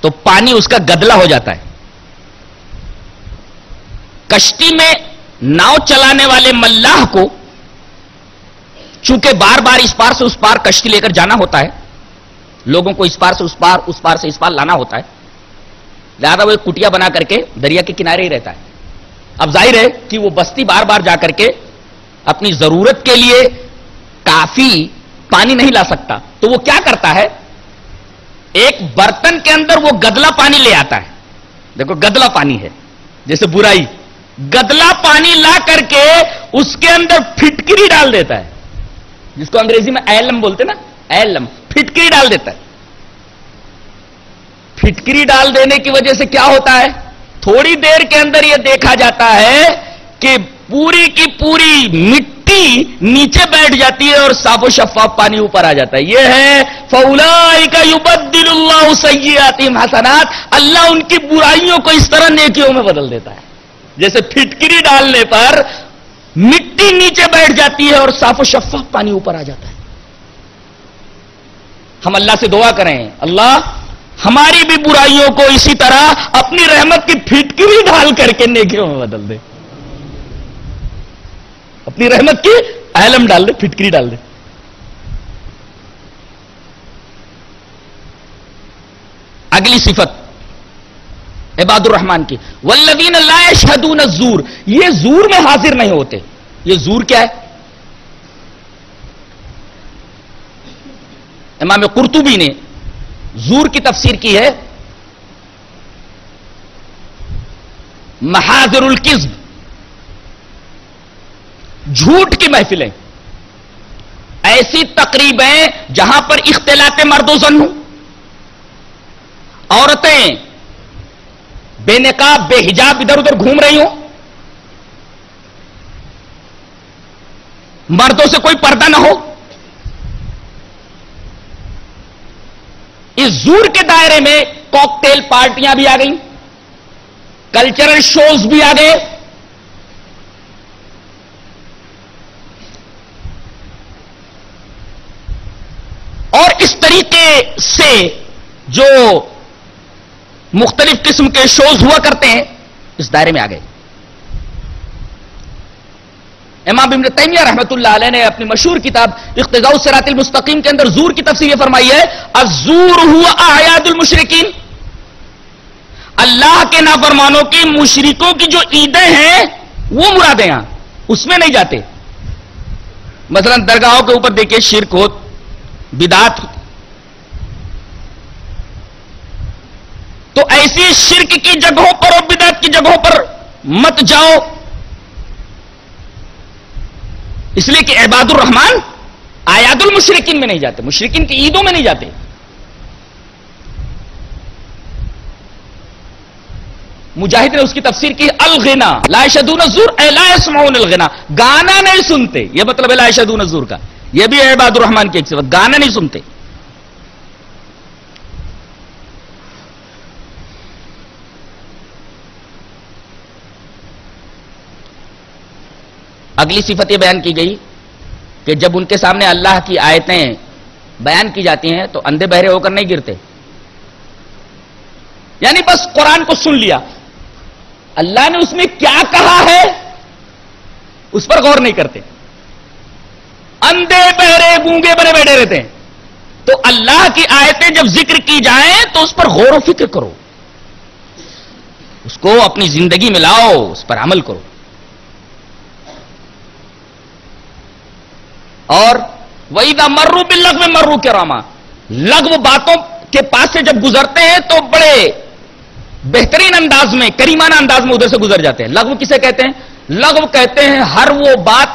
Speaker 1: تو پانی اس کا گدلا ہو جاتا ہے. کشتی میں ناؤ چلانے والے ملاح کو چونکہ بار بار اس پار سے اس پار کشتی لے کر جانا ہوتا ہے، لوگوں کو اس پار سے اس پار سے اس پار لانا ہوتا ہے، لہذا وہ ایک کٹیا بنا کر کے دریا کے کنارے ہی رہتا ہے. اب ظاہر ہے کہ وہ بستی بار بار جا کر کے اپنی ضرورت کے لیے کافی پانی نہیں لا سکتا، تو وہ کیا کرتا ہے، ایک برتن کے اندر وہ گدلا پانی لے آتا ہے. دیکھو گدلا پانی ہے، جیسے برائی، گدلا پانی لا کر کے اس کے اندر پھٹکری ڈال دیتا ہے، جس کو انگریزی میں ایلم بولتے نا، ایلم، پھٹکری ڈال دیتا ہے. پھٹکری ڈال دینے کی وجہ سے کیا ہوتا ہے؟ تھوڑی دیر کے اندر یہ دیکھا جاتا ہے کہ پوری کی پوری مٹی نیچے بیٹھ جاتی ہے اور صاف و شفاف پانی اوپر آ جاتا ہے. یہ ہے فَأُولَٰئِكَ يُبَدِّلُ اللَّهُ سَيِّئَاتِهِمْ حَسَنَاتٍ. اللہ ان کی برائیوں کو اس طرح نیکیوں میں بدل دیتا ہے جیسے پھٹکری ڈالنے پر مٹی نیچے بیٹھ جاتی ہے اور صاف و شفاف پانی اوپر آ جاتا ہے. ہم اللہ سے دعا کریں اللہ ہماری بھی برائیوں کو اسی طرح اپنی رحمت کی پھٹکری ڈال کر کے نیکیوں میں بدل دے. اپنی رحمت کی عالم ڈال دے, پھٹکری ڈال دے. اگلی صفت عباد الرحمان کی والذین لا یشہدون الزور. یہ زور میں حاضر نہیں ہوتے. یہ زور کیا ہے؟ امام قرطبی نے زور کی تفسیر کی ہے محاذر الکذب, جھوٹ کی محفلیں, ایسی تقریبیں جہاں پر اختلاط مرد و زن ہوں, عورتیں بے نقاب بے حجاب ادھر ادھر گھوم رہی ہوں, مردوں سے کوئی پردہ نہ ہو. اس زور کے دائرے میں کاکٹیل پارٹیاں بھی آ گئیں, کلچرل شوز بھی آ گئے, اور اس طریقے سے جو مختلف قسم کے شوز ہوا کرتے ہیں اس دائرے میں آ گئے. امام ابن تیمیہ رحمۃ اللہ علیہ نے اپنی مشہور کتاب اقتضاء الصراط المستقیم کے اندر زور کی تفسیر یہ فرمائی ہے الزور هو اعیاد المشرکین. اللہ کے نافرمانوں کی مشرکوں کی جو عیدیں ہیں وہ مرادیں ہیں, اس میں نہیں جاتے. مثلا درگاہوں کے اوپر دیکھیے شرک ہو, بدعت ہو, تو ایسی شرک کی جگہوں پر اور بدعت کی جگہوں پر مت جاؤ, اس لیے کہ عباد الرحمان آیاد المشرکین میں نہیں جاتے, مشرکین کی عیدوں میں نہیں جاتے. مجاہد نے اس کی تفسیر کی الغنا لا یشهدون الزور اے لا يسمعون الغنا, گانا نہیں سنتے, یہ مطلب ہے لا یشهدون الزور کا. یہ بھی ہے عباد الرحمان کی ایک صفت, گانا نہیں سنتے. اگلی صفت یہ بیان کی گئی کہ جب ان کے سامنے اللہ کی آیتیں بیان کی جاتی ہیں تو اندھے بہرے ہو کر نہیں گرتے, یعنی بس قرآن کو سن لیا, اللہ نے اس میں کیا کہا ہے اس پر غور نہیں کرتے, اندھے بہرے گونگے بنے بیٹھے رہتے ہیں. تو اللہ کی آیتیں جب ذکر کی جائیں تو اس پر غور و فکر کرو, اس کو اپنی زندگی میں لاؤ, اس پر عمل کرو. اور وَإِذَا مَرُّوا بِاللَّغْوِ مَرُّوا كِرَامًا, لغو باتوں کے پاس سے جب گزرتے ہیں تو بڑے بہترین انداز میں, کریمانہ انداز میں ادھر سے گزر جاتے ہیں. لغو کسے کہتے ہیں؟ لغو کہتے ہیں ہر وہ بات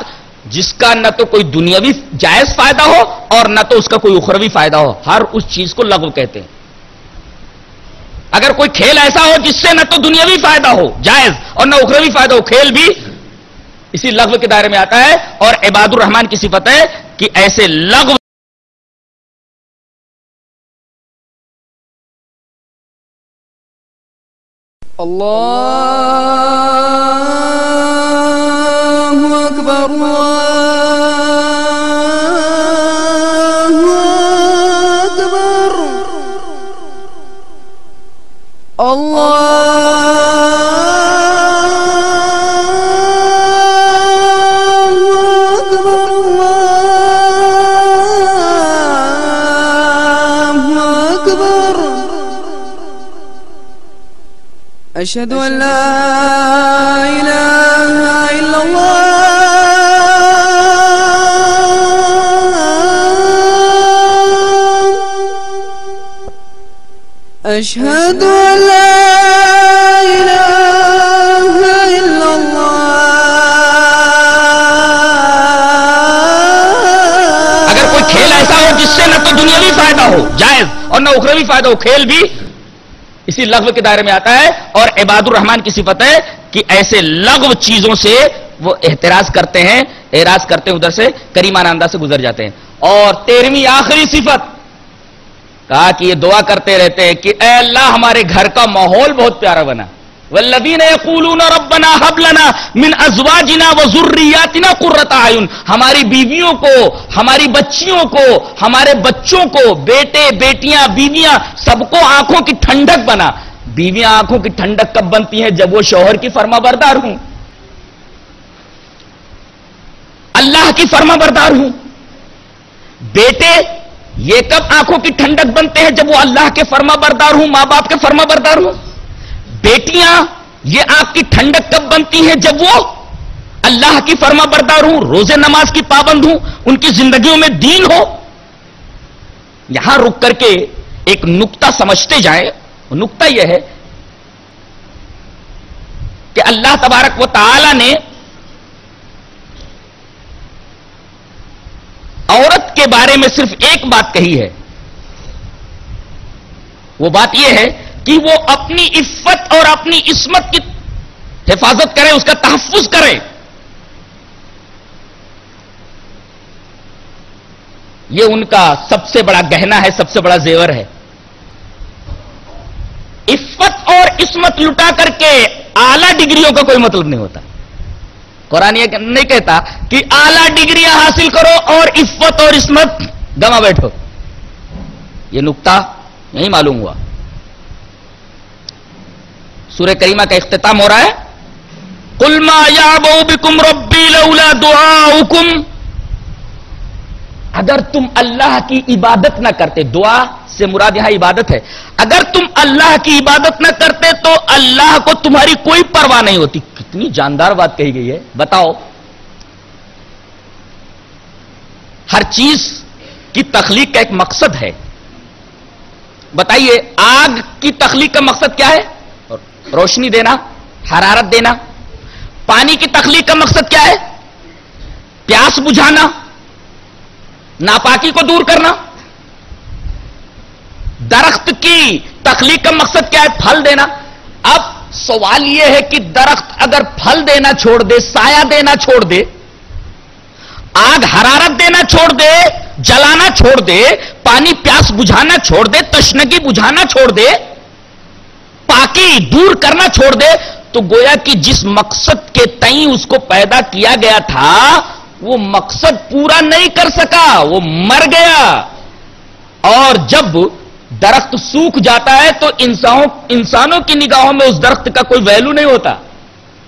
Speaker 1: جس کا نہ تو کوئی دنیاوی جائز فائدہ ہو اور نہ تو اس کا کوئی اخروی فائدہ ہو, ہر اس چیز کو لغو کہتے ہیں. اگر کوئی کھیل ایسا ہو جس سے نہ تو دنیاوی فائدہ ہو جائز اور نہ اخروی فائدہ ہو, کھیل بھی اسی لغو کے دائرے میں آتا ہے. اور عباد الرحمان کی صفت ہے کہ ایسے لغو
Speaker 2: اللہ اکبر اشہد ان لا الہ الا اللہ اشہد ان لا الہ الا اللہ.
Speaker 1: اگر کوئی کھیل ایسا ہو جس سے نہ تو دنیاوی فائدہ ہو جائز اور نہ اخروی فائدہ ہو, کھیل بھی اسی لغو کے دائرے میں آتا ہے. اور عباد الرحمان کی صفت ہے کہ ایسے لغو چیزوں سے وہ احتراز کرتے ہیں ادھر سے کریمانہ انداز سے گزر جاتے ہیں. اور 13ویں آخری صفت کہا کہ یہ دعا کرتے رہتے ہیں کہ اے اللہ ہمارے گھر کا ماحول بہت پیارا بنا. والذین یقولون ربنا هب لنا من ازواجنا وذریاتنا قرۃ اعین. ہماری بیویوں کو, ہماری بچیوں کو, ہمارے بچوں کو, بیٹے بیٹیاں بیویاں سب کو آنکھوں کی ٹھنڈک بنا. بیویاں آنکھوں کی ٹھنڈک کب بنتی ہیں؟ جب وہ شوہر کی فرما بردار ہوں, اللہ کی فرما بردار ہوں. بیٹے یہ کب آنکھوں کی ٹھنڈک بنتے ہیں؟ جب وہ اللہ کے فرما بردار ہوں, ماں باپ کے فرما بردار ہوں. بیٹیاں یہ آنکھ کی ٹھنڈک کب بنتی ہیں؟ جب وہ اللہ کی فرما بردار ہوں, روزے نماز کی پابند ہوں, ان کی زندگیوں میں دین ہو. یہاں رک کر کے ایک نقطہ سمجھتے جائیں. نقطہ یہ ہے کہ اللہ تبارک و تعالی نے عورت کے بارے میں صرف ایک بات کہی ہے. وہ بات یہ ہے کہ وہ اپنی عفت اور اپنی عصمت کی حفاظت کرے, اس کا تحفظ کرے. یہ ان کا سب سے بڑا گہنا ہے, سب سے بڑا زیور ہے. عفت اور عصمت لٹا کر کے اعلی ڈگریوں کا کوئی مطلب نہیں ہوتا. قرآن یہ نہیں کہتا کہ اعلی ڈگریاں حاصل کرو اور عفت اور عصمت گما بیٹھو. یہ نقطہ یہی معلوم ہوا. سورہ کریمہ کا اختتام ہو رہا ہے قُلْ مَا يَعْبَأُ بِكُمْ رَبِّي لَوْلَا دُعَاؤُكُمْ. اگر تم اللہ کی عبادت نہ کرتے, دعا سے مراد یہاں عبادت ہے, اگر تم اللہ کی عبادت نہ کرتے تو اللہ کو تمہاری کوئی پرواہ نہیں ہوتی. کتنی جاندار بات کہی گئی ہے. بتاؤ, ہر چیز کی تخلیق کا ایک مقصد ہے. بتائیے, آگ کی تخلیق کا مقصد کیا ہے؟ روشنی دینا, حرارت دینا. پانی کی تخلیق کا مقصد کیا ہے؟ پیاس بجھانا, ناپاکی کو دور کرنا. درخت کی تخلیق کا مقصد کیا ہے؟ پھل دینا. اب سوال یہ ہے کہ درخت اگر پھل دینا چھوڑ دے, سایہ دینا چھوڑ دے, آگ حرارت دینا چھوڑ دے, جلانا چھوڑ دے, پانی پیاس بجھانا چھوڑ دے, تشنگی بجھانا چھوڑ دے, پاکی دور کرنا چھوڑ دے, تو گویا کہ جس مقصد کے تئیں اس کو پیدا کیا گیا تھا وہ مقصد پورا نہیں کر سکا, وہ مر گیا. اور جب درخت سوکھ جاتا ہے تو انسانوں کی نگاہوں میں اس درخت کا کوئی ویلو نہیں ہوتا.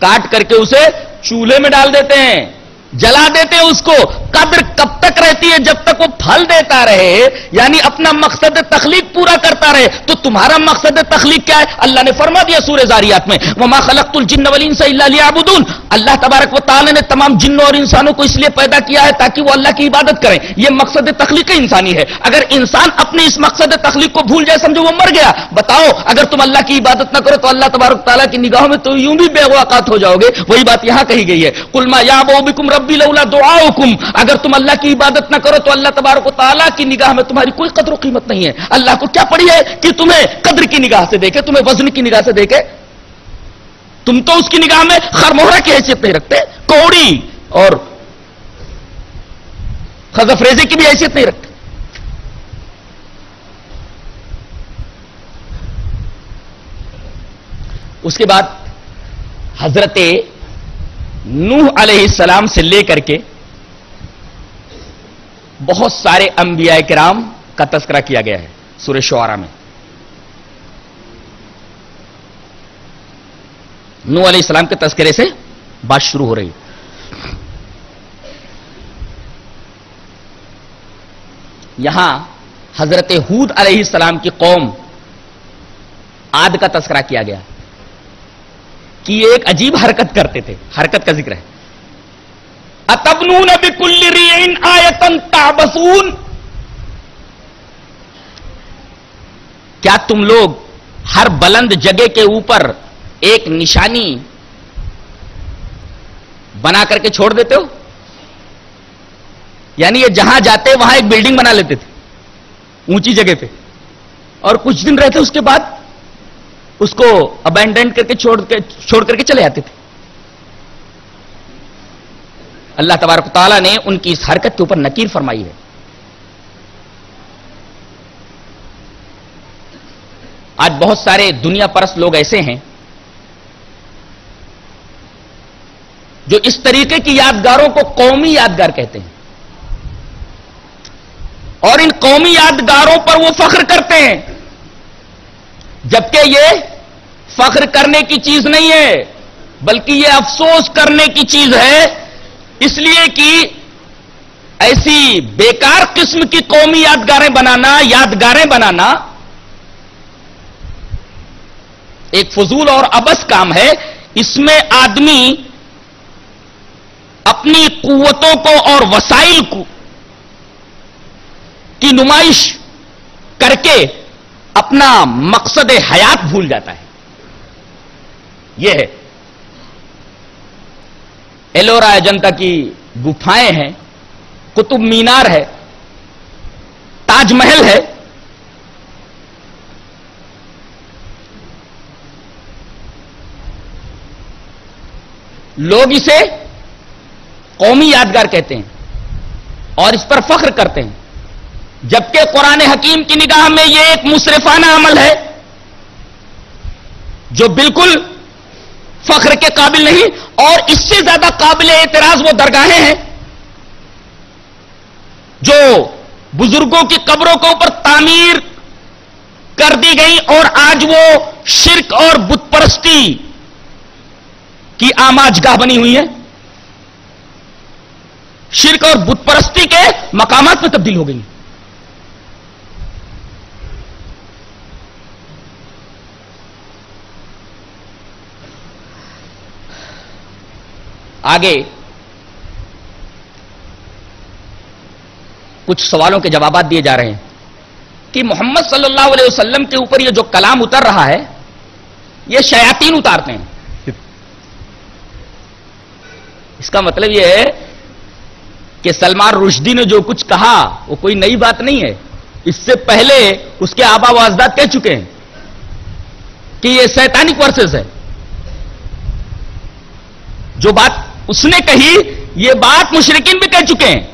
Speaker 1: کاٹ کر کے اسے چولہے میں ڈال دیتے ہیں, جلا دیتے ہیں اس کو. قدر کب تک رہتی ہے؟ جب تک وہ پھل دیتا رہے, یعنی اپنا مقصد تخلیق پورا کرتا رہے. تو تمہارا مقصد تخلیق کیا ہے؟ اللہ نے فرما دیا سورہ زاریات میں وَمَا خَلَقْتُ الْجِنَّ وَالْإِنسَ إِلَّا لِيَعْبُدُونَ. اللہ تبارک و تعالی نے تمام جنوں اور انسانوں کو اس لیے پیدا کیا ہے تاکہ وہ اللہ کی عبادت کریں. یہ مقصد تخلیق انسانی ہے. اگر انسان اپنے اس مقصد تخلیق کو بھول جائے, سمجھو وہ مر گیا. بتاؤ, اگر تم اللہ کی عبادت نہ کرو تو اللہ تبارک تعالیٰ کی نگاہوں میں تو یوں بھی بے وقت ہو جاؤ گے. وہی بات یہاں کہی گئی ہے قُلْ مَا يَعْبَأُ بِكُمْ رَبِّي لَوْلَا دُعَاؤُكُمْ. اگر تم اللہ کی عبادت نہ کرو تو اللہ تبارک و تعالیٰ کی نگاہ میں تمہاری کوئی قدر و قیمت نہیں ہے. اللہ کو کیا پڑی ہے کہ تمہیں قدر کی نگاہ سے دیکھے, تمہیں وزن کی نگاہ سے دیکھے. تم تو اس کی نگاہ میں خرموہرہ کی حیثیت نہیں رکھتے, کوڑی اور خزف ریزے کی بھی حیثیت نہیں رکھتے. اس کے بعد حضرت نوح علیہ السلام سے لے کر کے بہت سارے انبیاء کرام کا تذکرہ کیا گیا ہے سورہ شعراء میں. نوح علیہ السلام کے تذکرے سے بات شروع ہو رہی. یہاں حضرت ہود علیہ السلام کی قوم عاد کا تذکرہ کیا گیا کہ یہ ایک عجیب حرکت کرتے تھے. حرکت کا ذکر ہے اتبنون بکل ریعٍ آیۃ تعبثون. کیا تم لوگ ہر بلند جگہ کے اوپر ایک نشانی بنا کر کے چھوڑ دیتے ہو؟ یعنی یہ جہاں جاتے وہاں ایک بلڈنگ بنا لیتے تھے اونچی جگہ پہ, اور کچھ دن رہتے اس کے بعد اس کو ابینڈن کر کے چھوڑ کر کے چلے آتے تھے. اللہ تبارک و تعالیٰ نے ان کی اس حرکت کے اوپر نکیر فرمائی ہے. آج بہت سارے دنیا پرست لوگ ایسے ہیں جو اس طریقے کی یادگاروں کو قومی یادگار کہتے ہیں اور ان قومی یادگاروں پر وہ فخر کرتے ہیں، جبکہ یہ فخر کرنے کی چیز نہیں ہے بلکہ یہ افسوس کرنے کی چیز ہے، اس لیے کہ ایسی بیکار قسم کی قومی یادگاریں بنانا ایک فضول اور عبث کام ہے. اس میں آدمی اپنی قوتوں کو اور وسائل کو کی نمائش کر کے اپنا مقصد حیات بھول جاتا ہے. یہ ہے ایلورا اجنتا کی گفائیں ہیں، قطب مینار ہے، تاج محل ہے. لوگ اسے قومی یادگار کہتے ہیں اور اس پر فخر کرتے ہیں، جبکہ قرآن حکیم کی نگاہ میں یہ ایک مسرفانہ عمل ہے جو بالکل فخر کے قابل نہیں. اور اس سے زیادہ قابل اعتراض وہ درگاہیں ہیں جو بزرگوں کی قبروں کے اوپر تعمیر کر دی گئی اور آج وہ شرک اور بت پرستی کی آماج گاہ بنی ہوئی ہے، شرک اور بت پرستی کے مقامات میں تبدیل ہو گئی. آگے کچھ سوالوں کے جوابات دیے جا رہے ہیں کہ محمد صلی اللہ علیہ وسلم کے اوپر یہ جو کلام اتر رہا ہے یہ شیاطین اتارتے ہیں. اس کا مطلب یہ ہے کہ سلمان رشدی نے جو کچھ کہا وہ کوئی نئی بات نہیں ہے، اس سے پہلے اس کے آبا و اجداد کہہ چکے ہیں کہ یہ شیطانک ورسز ہے. جو بات اس نے کہی یہ بات مشرکین بھی کہہ چکے ہیں.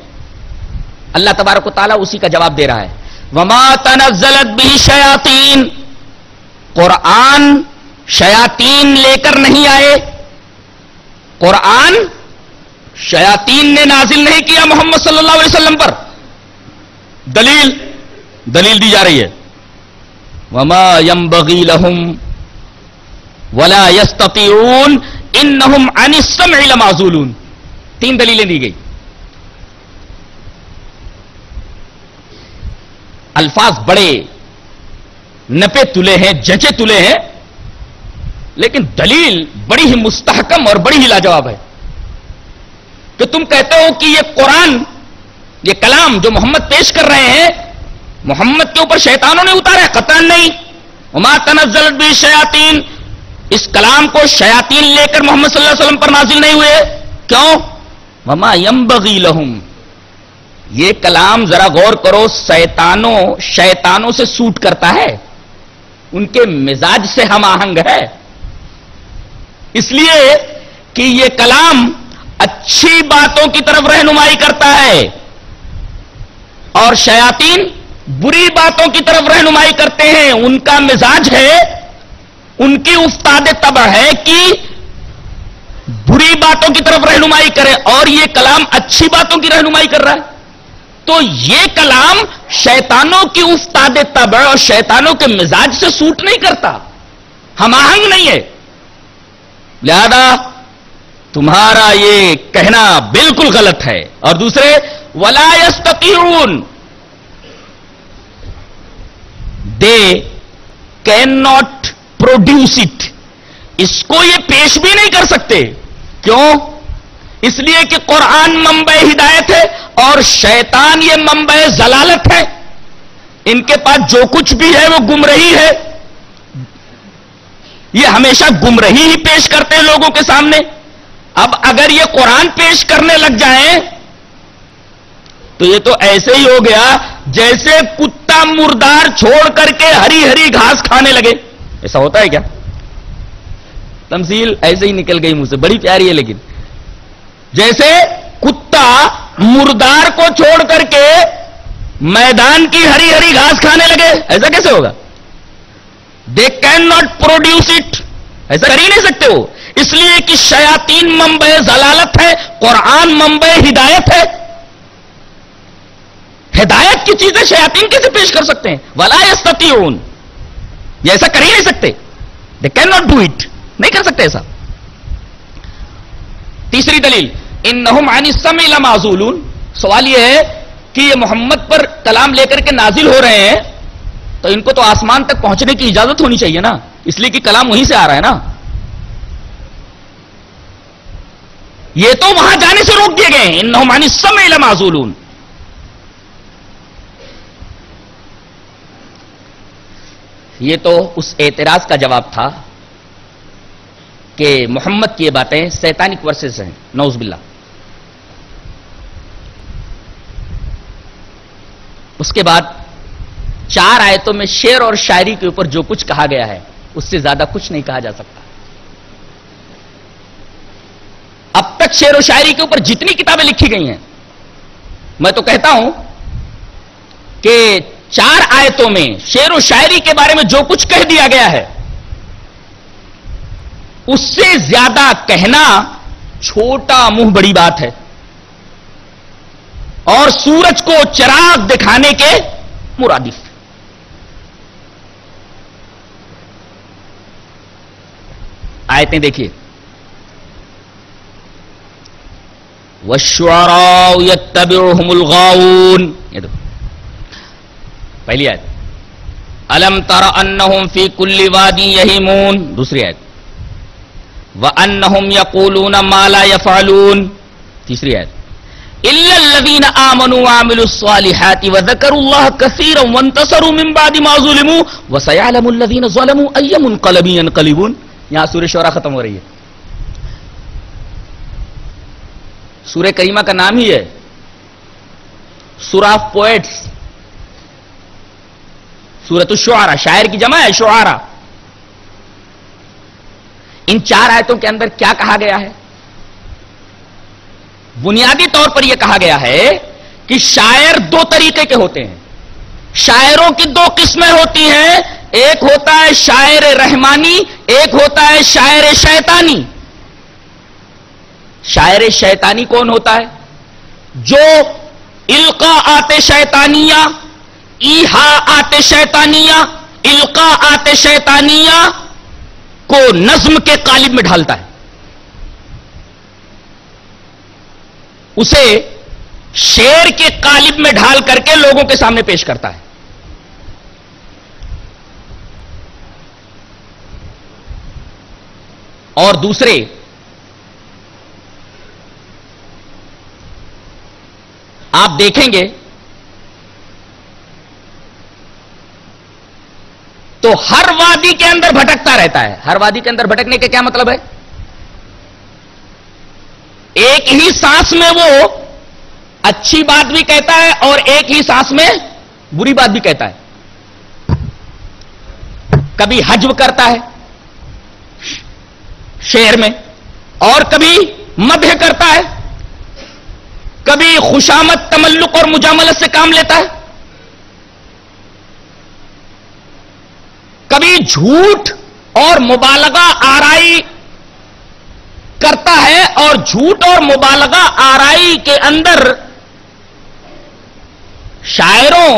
Speaker 1: اللہ تبارک و تعالیٰ اسی کا جواب دے رہا ہے. وما تنزلت به الشیاطین، قرآن شیاطین لے کر نہیں آئے، قرآن شیاطین نے نازل نہیں کیا محمد صلی اللہ علیہ وسلم پر. دلیل دی جا رہی ہے وما ينبغي لهم ولا يستطيعون انهم عن السمع لمعزولون. 3 دلیلیں دی گئی. الفاظ بڑے نپے تلے ہیں، جچے تلے ہیں، لیکن دلیل بڑی ہی مستحکم اور بڑی ہی لاجواب ہے کہ تم کہتے ہو کہ یہ قرآن، یہ کلام جو محمد پیش کر رہے ہیں محمد کے اوپر شیطانوں نے اتارا ہے. قطعاً نہیں. وما تنزلت به الشیاطین، اس کلام کو شیاطین لے کر محمد صلی اللہ علیہ وسلم پر نازل نہیں ہوئے. کیوں؟ وما ينبغي لهم، یہ کلام ذرا غور کرو شیطانوں سے سوٹ کرتا ہے، ان کے مزاج سے ہم آہنگ ہے، اس لیے کہ یہ کلام اچھی باتوں کی طرف رہنمائی کرتا ہے اور شیاطین بری باتوں کی طرف رہنمائی کرتے ہیں. ان کا مزاج ہے، ان کی افتاد طبع ہے کہ بری باتوں کی طرف رہنمائی کرے اور یہ کلام اچھی باتوں کی رہنمائی کر رہا ہے. تو یہ کلام شیطانوں کی افتاد طبع اور شیطانوں کے مزاج سے سوٹ نہیں کرتا، ہم آہنگ نہیں ہے. لہذا تمہارا یہ کہنا بالکل غلط ہے. اور دوسرے ولا یستطیعون، they can not produce it, اس کو یہ پیش بھی نہیں کر سکتے. کیوں؟ اس لیے کہ قرآن منبع ہدایت ہے اور شیطان یہ منبع ضلالت ہے. ان کے پاس جو کچھ بھی ہے وہ گمراہی ہے، یہ ہمیشہ گمراہی ہی پیش کرتے ہیں لوگوں کے سامنے. اب اگر یہ قرآن پیش کرنے لگ جائیں تو یہ تو ایسے ہی ہو گیا جیسے کتا مردار چھوڑ کر کے ہری ہری گھاس کھانے لگے. ایسا ہوتا ہے کیا؟ تمثیل ایسے ہی نکل گئی منہ سے, بڑی پیاری ہے, لیکن جیسے کتا مردار کو چھوڑ کر کے میدان کی ہری ہری گھاس کھانے لگے, ایسا کیسے ہوگا؟ دے کین ناٹ پروڈیوس اٹ, ایسا کر ہی نہیں سکتے وہ, اس لیے کہ شیاطین منبع ضلالت ہے, قرآن منبع ہدایت ہے. ہدایت کی چیزیں شیاطین کیسے پیش کر سکتے ہیں؟ ولا یستطیعون, یہ ایسا کر ہی نہیں سکتے. دے کین ناٹ ڈو اٹ, نہیں کر سکتے ایسا. تیسری دلیل, انہم عن السمع لمعزولون. سوال یہ ہے کہ یہ محمد پر کلام لے کر کے نازل ہو رہے ہیں تو ان کو تو آسمان تک پہنچنے کی اجازت ہونی چاہیے نا, اس لیے کہ کلام وہیں سے آ رہا ہے نا. یہ تو وہاں جانے سے روک دیے گئے ہیں. انہم عن السمع لمعزولون. یہ تو اس اعتراض کا جواب تھا کہ محمد کی یہ باتیں شیطانک ورسز ہیں, نعوذ باللہ. اس کے بعد 4 آیتوں میں شعر اور شاعری کے اوپر جو کچھ کہا گیا ہے اس سے زیادہ کچھ نہیں کہا جا سکتا. اب تک شعر و شاعری کے اوپر جتنی کتابیں لکھی گئی ہیں, میں تو کہتا ہوں کہ 4 آیتوں میں شعر و شاعری کے بارے میں جو کچھ کہہ دیا گیا ہے اس سے زیادہ کہنا چھوٹا منہ بڑی بات ہے, اور سورج کو چراغ دکھانے کے مرادف. آیتیں دیکھیے, وَالشُّعَرَاءُ يَتَّبِعُهُمُ الْغَاوُونَ. یہ دیکھو پہلی آیت, أَلَمْ تَرَ أَنَّهُمْ فِي كُلِّ وَادٍ يَهِيمُونَ. دوسری آیت, وَأَنَّهُمْ يَقُولُونَ مَا لَا يَفْعَلُونَ. تیسری آیت, إِلَّا الَّذِينَ آمَنُوا وَعَمِلُوا الصَّالِحَاتِ وَذَكَرُوا اللَّهَ كَثِيرًا وَانتَصَرُوا مِن بَعْدِ مَا ظُلِمُوا وَسَيَعْلَمُ الَّذِينَ ظَلَمُوا أَيَّ مُنقَلَبٍ يَنقَلِبُونَ. یہاں سورہ شعراء ختم ہو رہی ہے. سورہ کریمہ کا نام ہی ہے سورہ آف پوئٹس, سورۃ الشعراء, شاعر کی جمع ہے شعراء. ان 4 آیتوں کے اندر کیا کہا گیا ہے؟ بنیادی طور پر یہ کہا گیا ہے کہ شاعر 2 طریقے کے ہوتے ہیں. شاعروں کی 2 قسمیں ہوتی ہیں, ایک ہوتا ہے شاعر رحمانی, ایک ہوتا ہے شاعر شیطانی. شاعر شیطانی کون ہوتا ہے؟ جو القاءات شیطانیہ, ایحاءات شیطانیہ, القاءات شیطانیہ کو نظم کے قالب میں ڈھالتا ہے, اسے شعر کے قالب میں ڈھال کر کے لوگوں کے سامنے پیش کرتا ہے. اور دوسرے آپ دیکھیں گے تو ہر وادی کے اندر بھٹکتا رہتا ہے. ہر وادی کے اندر بھٹکنے کا کیا مطلب ہے؟ ایک ہی سانس میں وہ اچھی بات بھی کہتا ہے اور ایک ہی سانس میں بری بات بھی کہتا ہے. کبھی حجو کرتا ہے شعر میں, اور کبھی مدح کرتا ہے, کبھی خوشامد, تملق اور مجاملت سے کام لیتا ہے, کبھی جھوٹ اور مبالغہ آرائی کرتا ہے, اور جھوٹ اور مبالغہ آرائی کے اندر شاعروں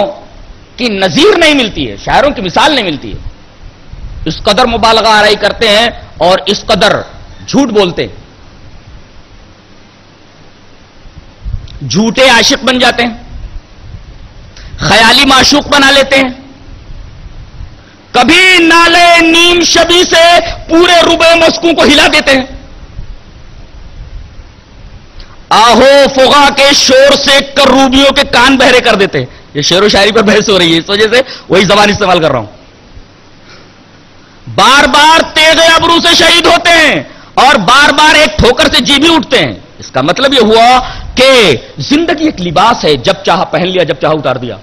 Speaker 1: کی نظیر نہیں ملتی ہے, شاعروں کی مثال نہیں ملتی ہے. اس قدر مبالغہ آرائی کرتے ہیں اور اس قدر جھوٹ بولتے ہیں. جھوٹے عاشق بن جاتے ہیں, خیالی معشوق بنا لیتے ہیں, کبھی نالے نیم شبی سے پورے ربع مسکوں کو ہلا دیتے ہیں, آہو فغا کے شور سے کروبیوں کے کان بہرے کر دیتے ہیں. یہ شعر و شاعری پر بحث ہو رہی ہے, اس وجہ سے وہی زبان استعمال کر رہا ہوں. بار بار تیغ ابرو سے شہید ہوتے ہیں اور بار بار ایک ٹھوکر سے جی بھی اٹھتے ہیں. اس کا مطلب یہ ہوا کہ زندگی ایک لباس ہے, جب چاہا پہن لیا, جب چاہا اتار دیا.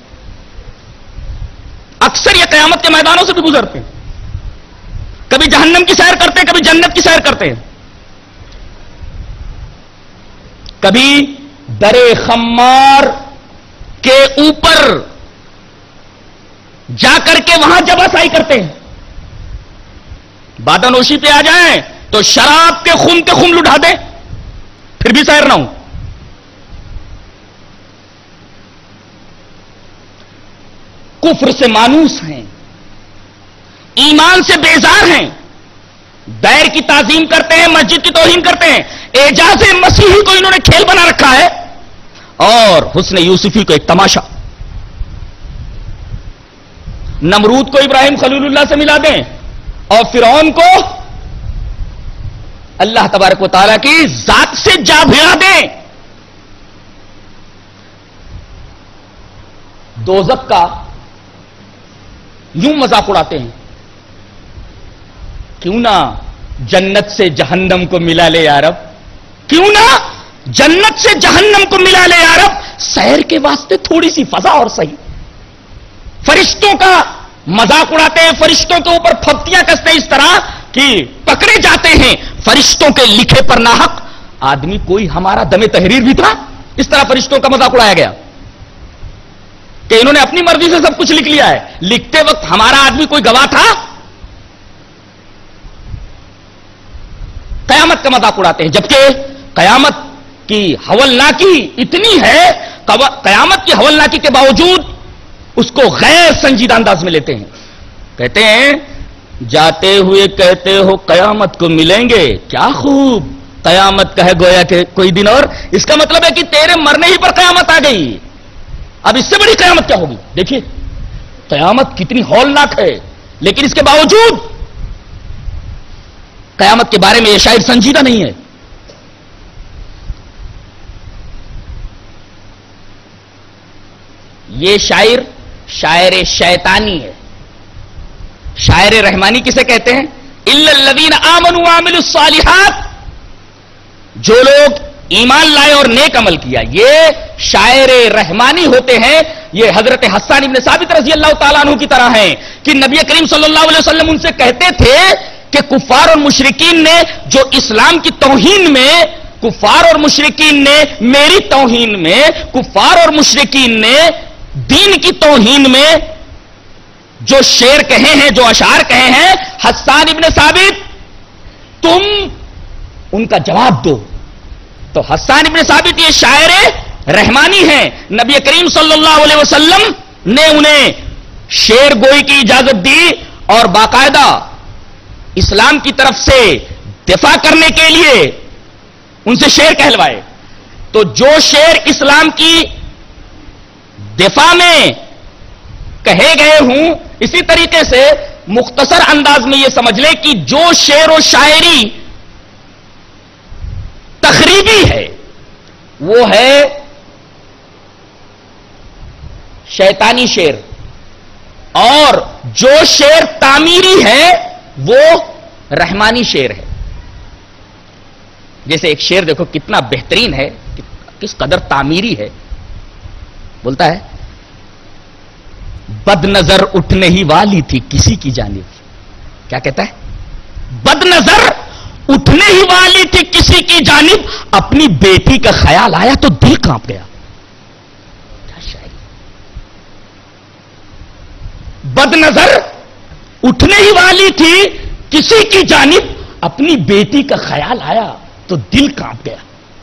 Speaker 1: اکثر یہ قیامت کے میدانوں سے بھی گزرتے ہیں. کبھی جہنم کی سیر کرتے ہیں، کبھی جنت کی سیر کرتے ہیں. کبھی درے خمار کے اوپر جا کر کے وہاں جباسائی کرتے ہیں. بادانوشی پہ آ جائیں تو شراب کے خم لٹھا دیں، پھر بھی سیر نہ ہوں. کفر سے مانوس ہیں، ایمان سے بیزار ہیں، دیر کی تعظیم کرتے ہیں، مسجد کی توہین کرتے ہیں. اعجاز مسیحی کو انہوں نے کھیل بنا رکھا ہے اور حسن یوسفی کو ایک تماشا. نمرود کو ابراہیم خلیل اللہ سے ملا دیں اور فرعون کو اللہ تبارک و تعالیٰ کی ذات سے جا بھیڑا دیں. دوزخ کا یوں مذاق اڑاتے ہیں، کیوں نہ جنت سے جہنم کو ملا لے یا رب، کیوں نہ جنت سے جہنم کو ملا لے یا رب. سیر کے واسطے تھوڑی سی فضا اور صحیح. فرشتوں کا مذاق اڑاتے ہیں، فرشتوں کے اوپر پھپتیاں کستے ہیں اس طرح کہ پکڑے جاتے ہیں فرشتوں کے لکھے پر ناحق. آدمی کوئی ہمارا دم تحریر بھی تھا؟ اس طرح فرشتوں کا مذاق اڑایا گیا کہ انہوں نے اپنی مرضی سے سب کچھ لکھ لیا ہے. لکھتے وقت ہمارا آدمی کوئی گواہ تھا؟ قیامت کا مذاق اڑاتے ہیں، جبکہ قیامت کی ہولناکی اتنی ہے، قیامت کی ہولناکی کے باوجود اس کو غیر سنجیدہ انداز میں لیتے ہیں. کہتے ہیں جاتے ہوئے کہتے ہو قیامت کو ملیں گے، کیا خوب قیامت کا ہے گویا کہ کوئی دن اور. اس کا مطلب ہے کہ تیرے مرنے ہی پر قیامت آ گئی، اب اس سے بڑی قیامت کیا ہوگی. دیکھیے قیامت کتنی ہولناک ہے، لیکن اس کے باوجود قیامت کے بارے میں یہ شاعر سنجیدہ نہیں ہے. یہ شاعر شیطانی ہے. شاعر رحمانی کسے کہتے ہیں؟ الا الذین آمنوا وعملوا الصالحات، جو لوگ ایمان لائے اور نیک عمل کیا، یہ شاعر رحمانی ہوتے ہیں. یہ حضرت حسان ابن ثابت رضی اللہ تعالیٰ عنہ کی طرح ہیں کہ نبی کریم صلی اللہ علیہ وسلم ان سے کہتے تھے کہ کفار اور مشرکین نے جو اسلام کی توہین میں، کفار اور مشرکین نے میری توہین میں، کفار اور مشرکین نے دین کی توہین میں جو شعر کہے ہیں، جو اشعار کہے ہیں، حسان ابن ثابت تم ان کا جواب دو. تو حسان ابن ثابت یہ شاعر رحمانی ہیں. نبی کریم صلی اللہ علیہ وسلم نے انہیں شعر گوئی کی اجازت دی اور باقاعدہ اسلام کی طرف سے دفاع کرنے کے لیے ان سے شعر کہلوائے. تو جو شعر اسلام کی دفاع میں کہے گئے ہوں، اسی طریقے سے مختصر انداز میں یہ سمجھ لیں کہ جو شعر و شاعری تخریبی ہے وہ ہے شیطانی شعر، اور جو شعر تعمیری ہے وہ رحمانی شعر ہے. جیسے ایک شعر دیکھو کتنا بہترین ہے، کس قدر تعمیری ہے. بولتا ہے بد نظر اٹھنے ہی والی تھی کسی کی جانب. کیا کہتا ہے؟ بد نظر اٹھنے ہی والی تھی کسی کی جانب، اپنی بیٹی کا خیال آیا تو دل کانپ گیا. کیا شاعری. بد نظر اٹھنے ہی والی تھی کسی کی جانب، اپنی بیٹی کا خیال آیا تو دل کانپ گیا.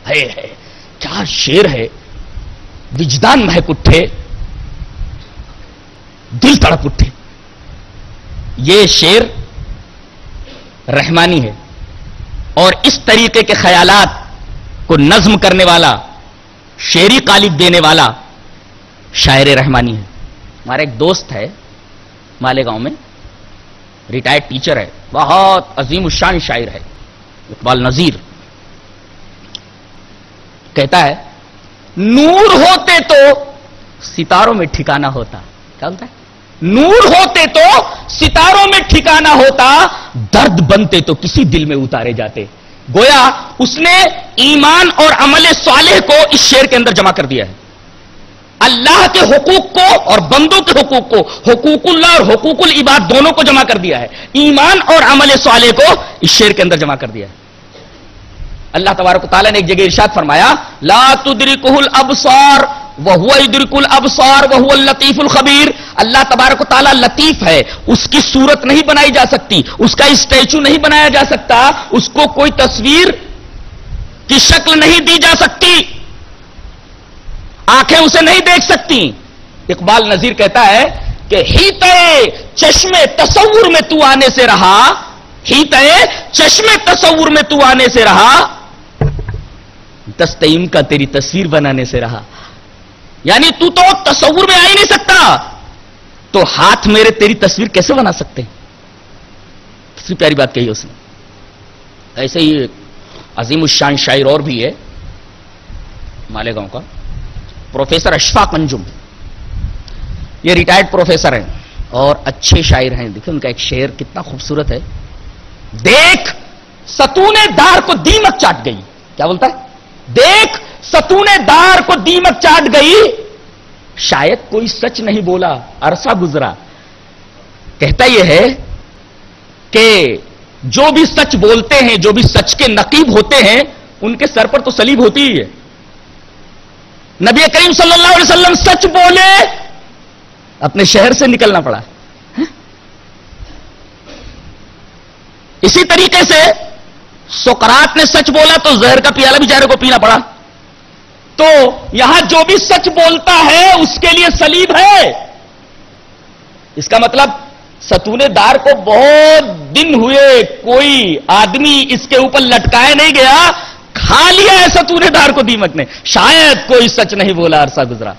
Speaker 1: ہے کیا شعر ہے. وجدان مہک اٹھے، دل تڑپ اٹھے. یہ شعر رحمانی ہے اور اس طریقے کے خیالات کو نظم کرنے والا، شعری قالب دینے والا شاعر رحمانی ہے. ہمارا ایک دوست ہے مالیگاؤں میں، ریٹائرڈ ٹیچر ہے، بہت عظیم الشان شاعر ہے، اقبال نذیر. کہتا ہے نور ہوتے تو ستاروں میں ٹھکانہ ہوتا. کیا بولتا ہے؟ نور ہوتے تو ستاروں میں ٹھکانہ ہوتا، درد بنتے تو کسی دل میں اتارے جاتے. گویا اس نے ایمان اور عمل صالح کو اس شعر کے اندر جمع کر دیا ہے. اللہ کے حقوق کو اور بندوں کے حقوق کو، حقوق اللہ اور حقوق العباد دونوں کو جمع کر دیا ہے، ایمان اور عمل صالح کو اس شعر کے اندر جمع کر دیا ہے۔ اللہ تبارک و تعالیٰ نے ایک جگہ ارشاد فرمایا لا تدرکہ الابصار وہو یدرک الابصار وہو اللطیف الخبیر۔ اللہ تبارک و تعالیٰ لطیف ہے، اس کی صورت نہیں بنائی جا سکتی، اس کا اسٹیچو نہیں بنایا جا سکتا، اس کو کوئی تصویر کی شکل نہیں دی جا سکتی، آنکھیں اسے نہیں دیکھ سکتی۔ اقبال نذیر کہتا ہے کہ ہیتے چشمے تصور میں تو آنے سے رہا، ہیتے چشمے تصور میں تو آنے سے رہا، دستعیم کا تیری تصویر بنانے سے رہا۔ یعنی تو تصور میں آ ہی نہیں سکتا، تو ہاتھ میرے تیری تصویر کیسے بنا سکتے؟ کتنی پیاری بات کہی اس نے۔ ایسے ہی عظیم الشان شاعر اور بھی ہے مالیگاؤں کا، پروفیسر اشفاق انجم، یہ ریٹائرڈ پروفیسر ہیں اور اچھے شاعر ہیں۔ دیکھیں ان کا ایک شعر کتنا خوبصورت ہے، دیکھ ستون دار کو دیمک چاٹ گئی، کیا بولتا ہے؟ دیکھ ستون دار کو دیمک چاٹ گئی، شاید کوئی سچ نہیں بولا عرصہ گزرا۔ کہتا یہ ہے کہ جو بھی سچ بولتے ہیں، جو بھی سچ کے نقیب ہوتے ہیں، ان کے سر پر تو صلیب ہوتی ہی ہے۔ نبی کریم صلی اللہ علیہ وسلم سچ بولے، اپنے شہر سے نکلنا پڑا۔ اسی طریقے سے سقراط نے سچ بولا تو زہر کا پیالہ بیچارے کو پینا پڑا۔ تو یہاں جو بھی سچ بولتا ہے اس کے لیے صلیب ہے۔ اس کا مطلب ستون دار کو بہت دن ہوئے کوئی آدمی اس کے اوپر لٹکائے نہیں گیا، کھا لیا ہے ستون دار کو دیمک نے، شاید کوئی سچ نہیں بولا عرصہ گزرا۔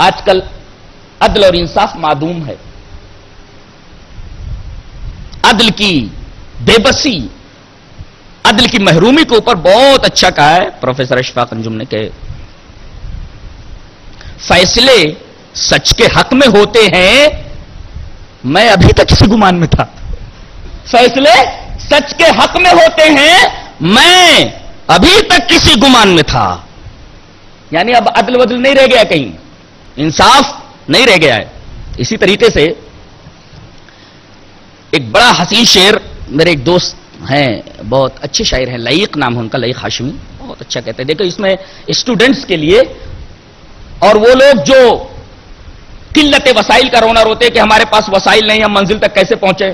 Speaker 1: آج کل عدل اور انصاف معدوم ہے، عدل کی بے بسی، عدل کی محرومی کے اوپر بہت اچھا کہا ہے پروفیسر اشفاق انجم نے کہ فیصلے سچ کے حق میں ہوتے ہیں، میں ابھی تک کسی گمان میں تھا۔ فیصلے سچ کے حق میں ہوتے ہیں، میں ابھی تک کسی گمان میں تھا۔ یعنی اب عدل بدل نہیں رہ گیا، کہیں انصاف نہیں رہ گیا ہے۔ اسی طریقے سے ایک بڑا حسین شعر، میرے ایک دوست ہیں بہت اچھے شاعر ہیں، لعیق نام ہے ان کا، لعیق ہاشمی، بہت اچھا کہتے ہیں۔ دیکھو اس میں اسٹوڈنٹس کے لیے اور وہ لوگ جو قلت وسائل کا رونا روتے کہ ہمارے پاس وسائل نہیں، ہم منزل تک کیسے پہنچے،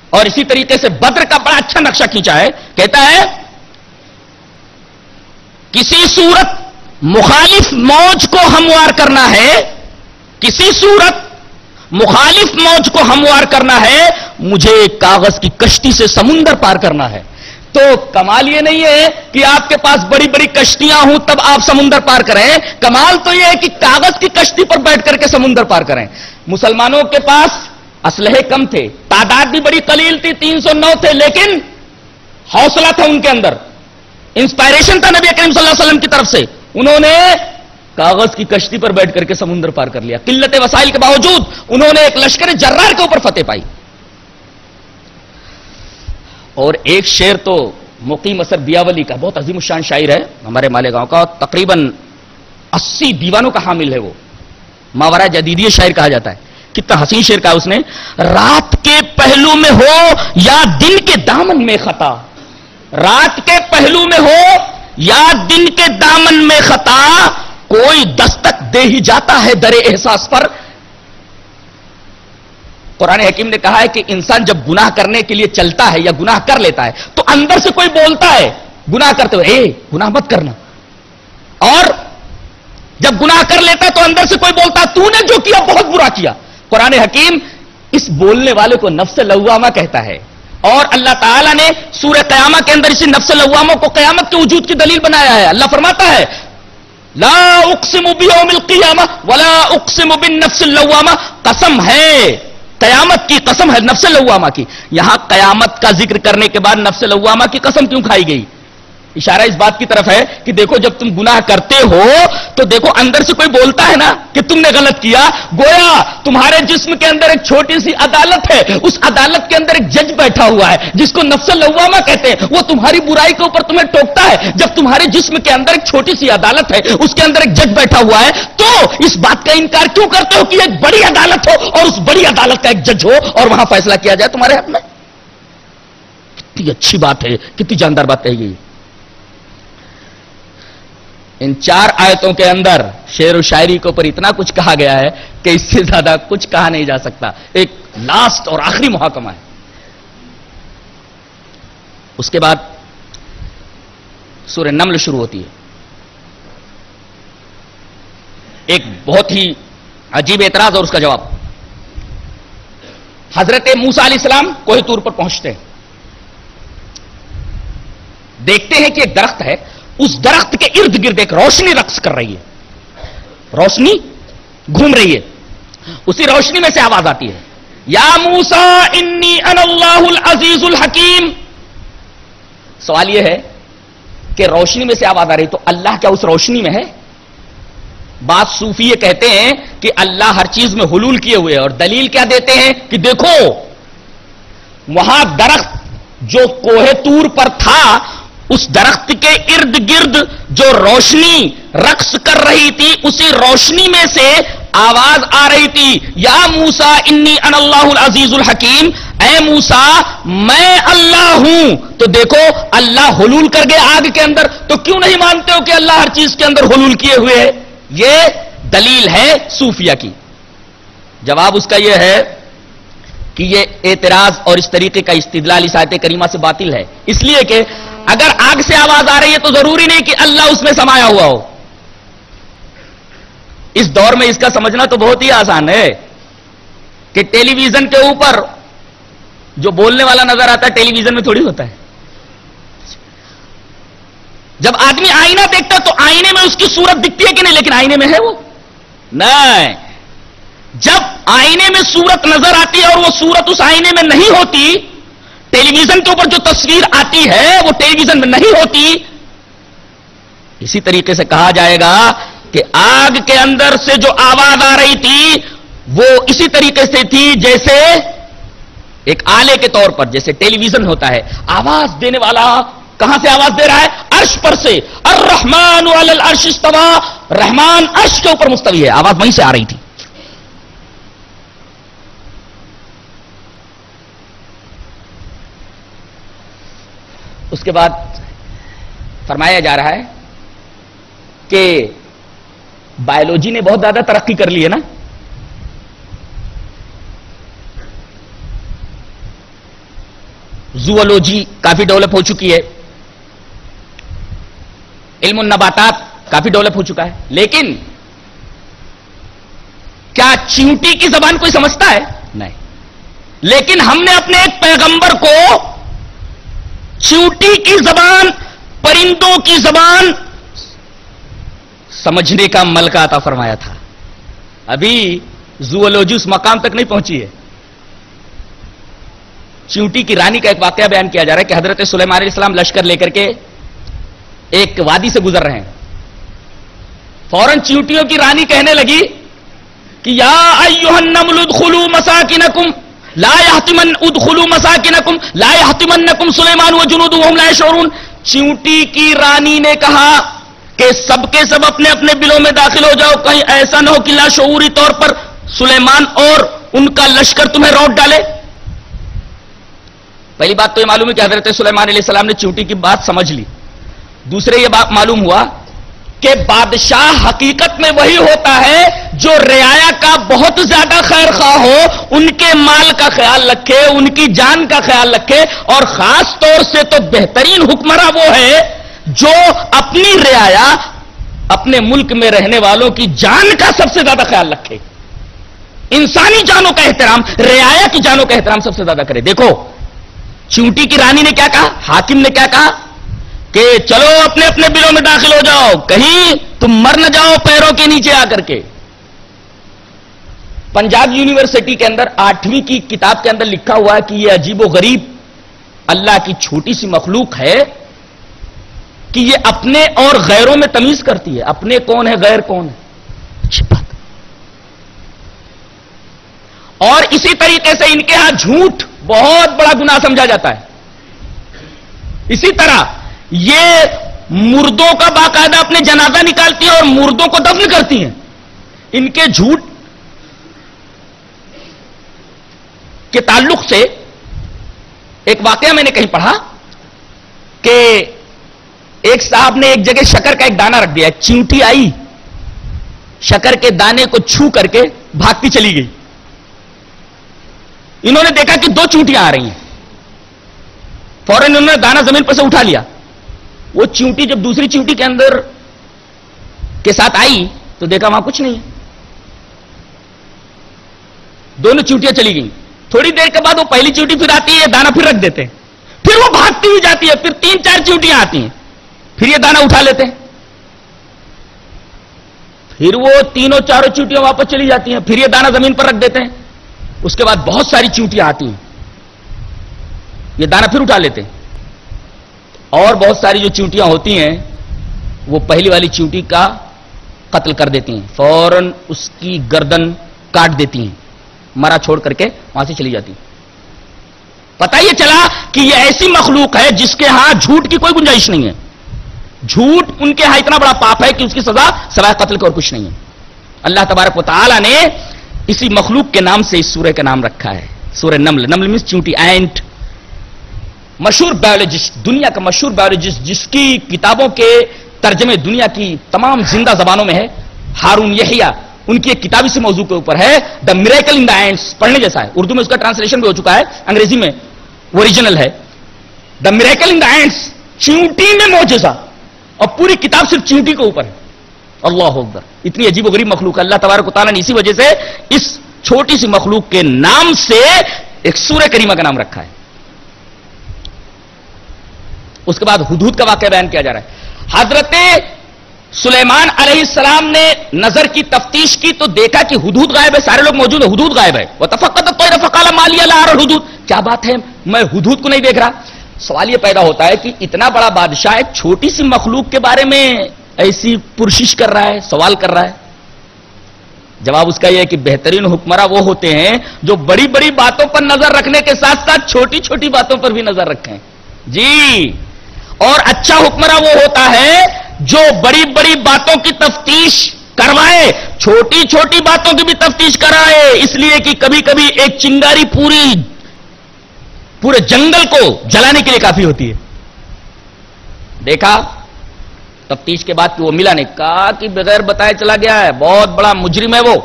Speaker 1: اور اسی طریقے سے بدر کا بڑا اچھا نقشہ کھینچا ہے۔ کہتا ہے کسی صورت مخالف موج کو ہموار کرنا ہے، کسی صورت مخالف موج کو ہموار کرنا ہے، مجھے کاغذ کی کشتی سے سمندر پار کرنا ہے۔ تو کمال یہ نہیں ہے کہ آپ کے پاس بڑی بڑی کشتیاں ہوں تب آپ سمندر پار کریں، کمال تو یہ ہے کہ کاغذ کی کشتی پر بیٹھ کر کے سمندر پار کریں۔ مسلمانوں کے پاس اسلحے کم تھے، تعداد بھی بڑی قلیل تھی، 309 تھے، لیکن حوصلہ تھا ان کے اندر، انسپائریشن تھا نبی کریم صلی اللہ علیہ وسلم کی طرف سے، انہوں نے کاغذ کی کشتی پر بیٹھ کر کے سمندر پار کر لیا۔ قلت وسائل کے باوجود انہوں نے ایک لشکر جرار کے اوپر فتح پائی۔ اور ایک شعر تو مقیم اثر بیاولی کا، بہت عظیم الشان شاعر ہے ہمارے مالیگاؤں کا، تقریباً 80 دیوانوں کا حامل ہے، وہ ماورا جدیدی شاعر کہا جاتا ہے۔ کتنا حسین شعر کہا اس نے، رات کے پہلو میں ہو یا دن کے دامن میں خطا، رات کے پہلو میں ہو یا دن کے دامن میں خطا، کوئی دستک دے ہی جاتا ہے در احساس پر۔ قرآن حکیم نے کہا ہے کہ انسان جب گناہ کرنے کے لیے چلتا ہے یا گناہ کر لیتا ہے تو اندر سے کوئی بولتا ہے گناہ کرتے ہوئے، اے گناہ مت کرنا، اور جب گناہ کر لیتا ہے تو اندر سے کوئی بولتا ہے تو نے جو کیا بہت برا کیا۔ قرآن حکیم اس بولنے والے کو نفس لوامہ کہتا ہے، اور اللہ تعالیٰ نے سورہ قیامہ کے اندر اسی نفس لوامہ کو قیامت کے وجود کی دلیل بنایا ہے۔ اللہ فرماتا ہے لا اقسم بیوم القیامہ ولا اقسم بالنفس اللوامہ، قسم ہے، قیامت کی قسم ہے نفس لوامہ کی۔ یہاں قیامت کا ذکر کرنے کے بعد نفس لوامہ کی قسم کیوں کھائی گئی؟ اشارہ اس بات کی طرف ہے کہ دیکھو جب تم گناہ کرتے ہو تو دیکھو اندر سے کوئی بولتا ہے نا کہ تم نے غلط کیا، گویا تمہارے جسم کے اندر ایک چھوٹی سی عدالت ہے، اس عدالت کے اندر ایک جج بیٹھا ہوا ہے جس کو نفس لوامہ کہتے ہیں، وہ تمہاری برائی کے اوپر تمہیں ٹوکتا ہے۔ جب تمہارے جسم کے اندر ایک چھوٹی سی عدالت ہے، اس کے اندر ایک جج بیٹھا ہوا ہے، تو اس بات کا انکار کیوں کرتے ہو کہ ایک بڑی عدالت ہو اور اس بڑی عدالت کا ایک جج ہو اور وہاں فیصلہ کیا جائے تمہارے حق میں؟ کتنی اچھی بات ہے، کتنی جاندار بات کہی گئی۔ ان 4 آیتوں کے اندر شعر و شاعری کے اوپر اتنا کچھ کہا گیا ہے کہ اس سے زیادہ کچھ کہا نہیں جا سکتا۔ ایک لاسٹ اور آخری محاکمہ ہے۔ اس کے بعد سورہ نمل شروع ہوتی ہے۔ ایک بہت ہی عجیب اعتراض اور اس کا جواب۔ حضرت موسیٰ علیہ السلام کوہ طور پر پہنچتے ہیں، دیکھتے ہیں کہ ایک درخت ہے، اس درخت کے ارد گرد ایک روشنی رقص کر رہی ہے، روشنی گھوم رہی ہے۔ اسی روشنی میں سے آواز آتی ہے، یا موسیٰ انی انا اللہ العزیز الحکیم۔ سوال یہ ہے کہ روشنی میں سے آواز آ رہی تو اللہ کیا اس روشنی میں ہے؟ بعض صوفی یہ کہتے ہیں کہ اللہ ہر چیز میں حلول کیے ہوئے اور دلیل کیا دیتے ہیں کہ دیکھو وہاں درخت جو کوہ طور پر تھا، اس درخت کے ارد گرد جو روشنی رقص کر رہی تھی، اسی روشنی میں سے آواز آ رہی تھی، یا موسیٰ انی انا اللہ العزیز الحکیم، اے موسیٰ میں اللہ ہوں۔ تو دیکھو اللہ حلول کر گئے آگ کے اندر، تو کیوں نہیں مانتے ہو کہ اللہ ہر چیز کے اندر حلول کیے ہوئے ہے؟ یہ دلیل ہے صوفیہ کی۔ جواب اس کا یہ ہے کہ یہ اعتراض اور اس طریقے کا استدلال اس آیت کریمہ سے باطل ہے، اس لیے کہ اگر آگ سے آواز آ رہی ہے تو ضروری نہیں کہ اللہ اس میں سمایا ہوا ہو۔ اس دور میں اس کا سمجھنا تو بہت ہی آسان ہے کہ ٹیلی ویژن کے اوپر جو بولنے والا نظر آتا ہے ٹیلی ویژن میں تھوڑی ہوتا ہے۔ جب آدمی آئینہ دیکھتا ہے تو آئینے میں اس کی صورت دکھتی ہے کہ نہیں، لیکن آئینے میں ہے وہ نہیں۔ جب آئینے میں صورت نظر آتی ہے اور وہ صورت اس آئینے میں نہیں ہوتی، ٹیلی ویژن کے اوپر جو تصویر آتی ہے وہ ٹیلی ویژن میں نہیں ہوتی، اسی طریقے سے کہا جائے گا کہ آگ کے اندر سے جو آواز آ رہی تھی وہ اسی طریقے سے تھی جیسے ایک آلے کے طور پر، جیسے ٹیلی ویژن ہوتا ہے، آواز دینے والا کہاں سے آواز دے رہا ہے؟ عرش پر سے۔ الرحمن علی العرش استوى، رحمان عرش کے اوپر مستوی ہے، آواز وہیں سے آ رہی تھی۔ اس کے بعد فرمایا جا رہا ہے کہ بایولوجی نے بہت زیادہ ترقی کر لی ہے نا، زوولوجی کافی ڈیولپ ہو چکی ہے، علم النباتات کافی ڈیولپ ہو چکا ہے، لیکن کیا چیونٹی کی زبان کوئی سمجھتا ہے؟ نہیں۔ لیکن ہم نے اپنے ایک پیغمبر کو چیونٹی کی زبان، پرندوں کی زبان سمجھنے کا ملکہ عطا فرمایا تھا۔ ابھی زوولوجی اس مقام تک نہیں پہنچی ہے۔ چیونٹی کی رانی کا ایک واقعہ بیان کیا جا رہا ہے کہ حضرت سلیمان علیہ السلام لشکر لے کر کے ایک وادی سے گزر رہے ہیں، فوراً چیونٹیوں کی رانی کہنے لگی کہ یا ایھا النمل ادخلوا مساکنکم لا یحطمنکم سلیمان وجنودہ وهم لا یشعرون۔ چیونٹی کی رانی نے کہا کہ سب کے سب اپنے اپنے بلوں میں داخل ہو جاؤ، کہیں ایسا نہ ہو کہ لاشعوری طور پر سلیمان اور ان کا لشکر تمہیں روٹ ڈالے۔ پہلی بات تو یہ معلوم ہے کہ حضرت سلیمان علیہ السلام نے چیونٹی کی بات سمجھ لی۔ دوسرے یہ بات معلوم ہوا کہ بادشاہ حقیقت میں وہی ہوتا ہے جو رعایا کا بہت زیادہ خیر خواہ ہو، ان کے مال کا خیال رکھے، ان کی جان کا خیال رکھے، اور خاص طور سے تو بہترین حکمراں وہ ہے جو اپنی رعایا، اپنے ملک میں رہنے والوں کی جان کا سب سے زیادہ خیال رکھے، انسانی جانوں کا احترام، رعایا کی جانوں کا احترام سب سے زیادہ کرے۔ دیکھو چیونٹی کی رانی نے کیا کہا، حاکم نے کیا کہا کہ چلو اپنے اپنے بلوں میں داخل ہو جاؤ، کہیں تم مر نہ جاؤ پیروں کے نیچے آ کر کے۔ پنجاب یونیورسٹی کے اندر 8ویں کی کتاب کے اندر لکھا ہوا ہے کہ یہ عجیب و غریب اللہ کی چھوٹی سی مخلوق ہے کہ یہ اپنے اور غیروں میں تمیز کرتی ہے. اپنے کون ہے، غیر کون ہے. اچھی بات. اور اسی طریقے سے ان کے ہاں جھوٹ بہت بڑا گناہ سمجھا جاتا ہے. اسی طرح یہ مردوں کا باقاعدہ اپنے جنازہ نکالتی ہیں اور مردوں کو دفن کرتی ہیں. ان کے جھوٹ کے تعلق سے ایک واقعہ میں نے کہیں پڑھا کہ ایک صاحب نے ایک جگہ شکر کا ایک دانہ رکھ دیا. چیونٹی آئی، شکر کے دانے کو چھو کر کے بھاگتی چلی گئی. انہوں نے دیکھا کہ 2 چیونٹیاں آ رہی ہیں. فوراً انہوں نے دانہ زمین پر سے اٹھا لیا. وہ چیونٹی جب دوسری چیونٹی کے اندر کے ساتھ آئی تو دیکھا وہاں کچھ نہیں ہے. دونوں چیونٹیاں چلی گئیں. تھوڑی دیر کے بعد وہ پہلی چیونٹی پھر آتی ہے، دانہ پھر رکھ دیتے ہیں. پھر وہ بھاگتی ہوئی جاتی ہے. پھر 3-4 چیونٹیاں آتی ہیں. پھر یہ دانہ اٹھا لیتے ہیں. پھر وہ 3-4 چیونٹیاں واپس چلی جاتی ہیں. پھر یہ دانہ زمین پر رکھ دیتے ہیں. اس کے بعد بہت ساری چیونٹیاں آتی ہیں. یہ دانہ پھر اٹھا لیتے ہیں. اور بہت ساری جو چیونٹیاں ہوتی ہیں وہ پہلی والی چیونٹی کا قتل کر دیتی ہیں. فوراً اس کی گردن کاٹ دیتی ہیں. مرا چھوڑ کر کے وہاں سے چلی جاتی ہیں. پتہ یہ چلا کہ یہ ایسی مخلوق ہے جس کے ہاں جھوٹ کی کوئی گنجائش نہیں ہے. جھوٹ ان کے ہاں اتنا بڑا پاپ ہے کہ اس کی سزا سوائے قتل کے اور کچھ نہیں ہے. اللہ تبارک و تعالی نے اسی مخلوق کے نام سے اس سورہ کا نام رکھا ہے، سورہ نمل. نمل مینس چیونٹی، اینٹ. مشہور بایولوجسٹ، دنیا کا مشہور بایولوجسٹ جس کی کتابوں کے ترجمے دنیا کی تمام زندہ زبانوں میں ہے، ہارون یحییٰ. ان کی ایک کتاب اسی موضوع کے اوپر ہے، دا میریکل ان دا اینٹس. پڑھنے جیسا ہے. اردو میں اس کا ٹرانسلیشن بھی ہو چکا ہے، انگریزی میں اوریجنل ہے. دا میریکل ان دا اینٹس، چیونٹی میں معجزہ. اور پوری کتاب صرف چیونٹی کے اوپر ہے. اللہ اکبر. اتنی عجیب و غریب مخلوق ہے. اللہ تبارک و تعالیٰ نے اسی وجہ سے اس چھوٹی سی مخلوق کے نام سے ایک سورہ کریمہ کا نام رکھا ہے. اس کے بعد ہدہد کا واقعہ بیان کیا جا رہا ہے. حضرت سلیمان علیہ السلام نے نظر کی تفتیش کی تو دیکھا کہ ہدہد غائب ہے. سارے لوگ موجود ہیں، ہدہد غائب ہے. وَتَفَقَّدَ الطَّيْرَ فَقَالَ مَا لِيَ لَا أَرَى الْهُدُودَ. کیا بات ہے، میں ہدہد کو نہیں دیکھ رہا. سوال یہ پیدا ہوتا ہے کہ اتنا بڑا بادشاہ ایک چھوٹی سی مخلوق کے بارے میں ایسی پرشش کر رہا ہے، سوال کر رہا ہے. جواب اس کا یہ ہے کہ بہترین حکمراں وہ ہوتے ہیں جو بڑی بڑی باتوں پر نظر رکھنے کے ساتھ ساتھ چھوٹی چھوٹی باتوں پر بھی نظر رکھیں. جی. اور اچھا حکمراں وہ ہوتا ہے جو بڑی بڑی باتوں کی تفتیش کروائے، چھوٹی چھوٹی باتوں کی بھی تفتیش کرائے. اس لیے کہ کبھی کبھی ایک چنگاری پورے جنگل کو جلانے کے لیے کافی ہوتی ہے. دیکھا تفتیش کے بعد کہ وہ ملا نہیں، کہا کہ بغیر بتائے چلا گیا ہے، بہت بڑا مجرم ہے، وہ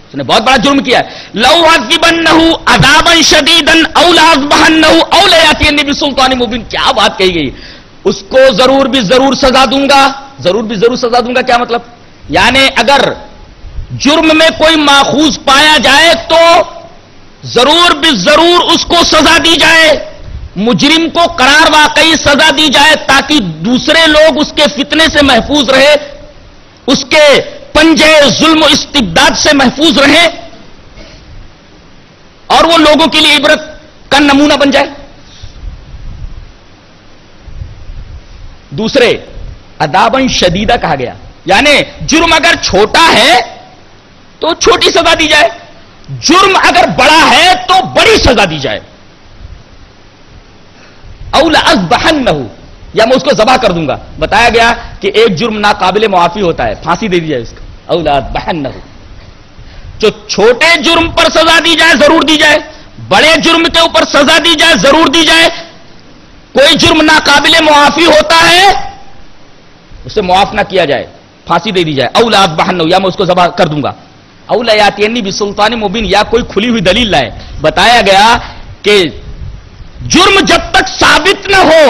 Speaker 1: اس نے بہت بڑا جرم کیا ہے. لَوْ عَذِّبَنَّهُ عَذَابًا شَدِيدًا أَوْ لَأَذْبَحَنَّهُ أَوْ لَيَأْتِيَنِّي بِسُلْطَانٍ مُبِينٍ. کیا بات کہی گئی. اس کو ضرور بھی ضرور سزا دوں گا. ضرور بھی ضرور سزا دوں گا کیا مطلب؟ یعنی اگر جرم میں کوئی ماخوذ پایا جائے تو ضرور بھی ضرور اس کو سزا دی جائے. مجرم کو قرار واقعی سزا دی جائے تاکہ دوسرے لوگ اس کے فتنے سے محفوظ رہے، اس کے پنجے ظلم و استبداد سے محفوظ رہیں اور وہ لوگوں کے لیے عبرت کا نمونہ بن جائے. دوسرے عذاباً شدیدہ کہا گیا، یعنی جرم اگر چھوٹا ہے تو چھوٹی سزا دی جائے، جرم اگر بڑا ہے تو بڑی سزا دی جائے. او لأذبحنہ، یا میں اس کو ذبح کر دوں گا. بتایا گیا کہ ایک جرم ناقابل معافی ہوتا ہے، پھانسی دے دی جائے اس کو. او لأذبحنہ، جو چھوٹے جرم پر سزا دی جائے ضرور دی جائے، بڑے جرم کے اوپر سزا دی جائے ضرور دی جائے. کوئی جرم ناقابل معافی ہوتا ہے اسے معاف نہ کیا جائے، پھانسی دے دی جائے. او لأذبحنہ، یا میں اس کو ذبح کر دوں گا. او لیاتینی بسلطان مبین، یا کوئی کھلی ہوئی دلیل لائے. بتایا گیا کہ جرم جب تک ثابت نہ ہو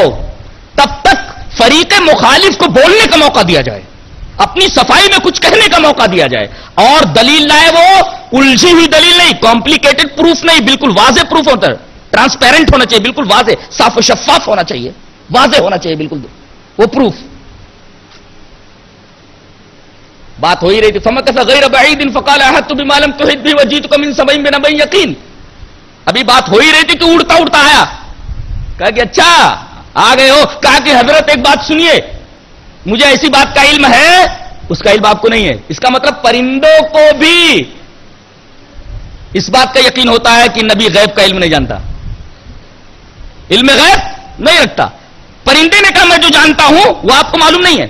Speaker 1: تب تک فریق مخالف کو بولنے کا موقع دیا جائے، اپنی صفائی میں کچھ کہنے کا موقع دیا جائے. اور دلیل لائے وہ الجھی ہوئی دلیل نہیں، کمپلیکیٹڈ پروف نہیں، بالکل واضح پروف ہوتا ہے، ٹرانسپیرنٹ ہونا چاہیے، بالکل واضح، صاف و شفاف ہونا چاہیے، واضح ہونا چاہیے بالکل وہ پروف. بات ہو ہی رہی تھی. فمکث غیر بعید فقال احطت بما لم تحط به وجئتک من سبأ بنبأ یقین. ابھی بات ہو ہی رہی تھی کہ اڑتا اڑتا آیا، کہا کہ اچھا آ گئے ہو، کہا کہ حضرت ایک بات سنیے، مجھے ایسی بات کا علم ہے، اس کا علم آپ کو نہیں ہے. اس کا مطلب پرندوں کو بھی اس بات کا یقین ہوتا ہے کہ نبی غیب کا علم نہیں جانتا، علم غیب نہیں رکھتا. پرندے نے کہا میں جو جانتا ہوں وہ آپ کو معلوم نہیں ہے.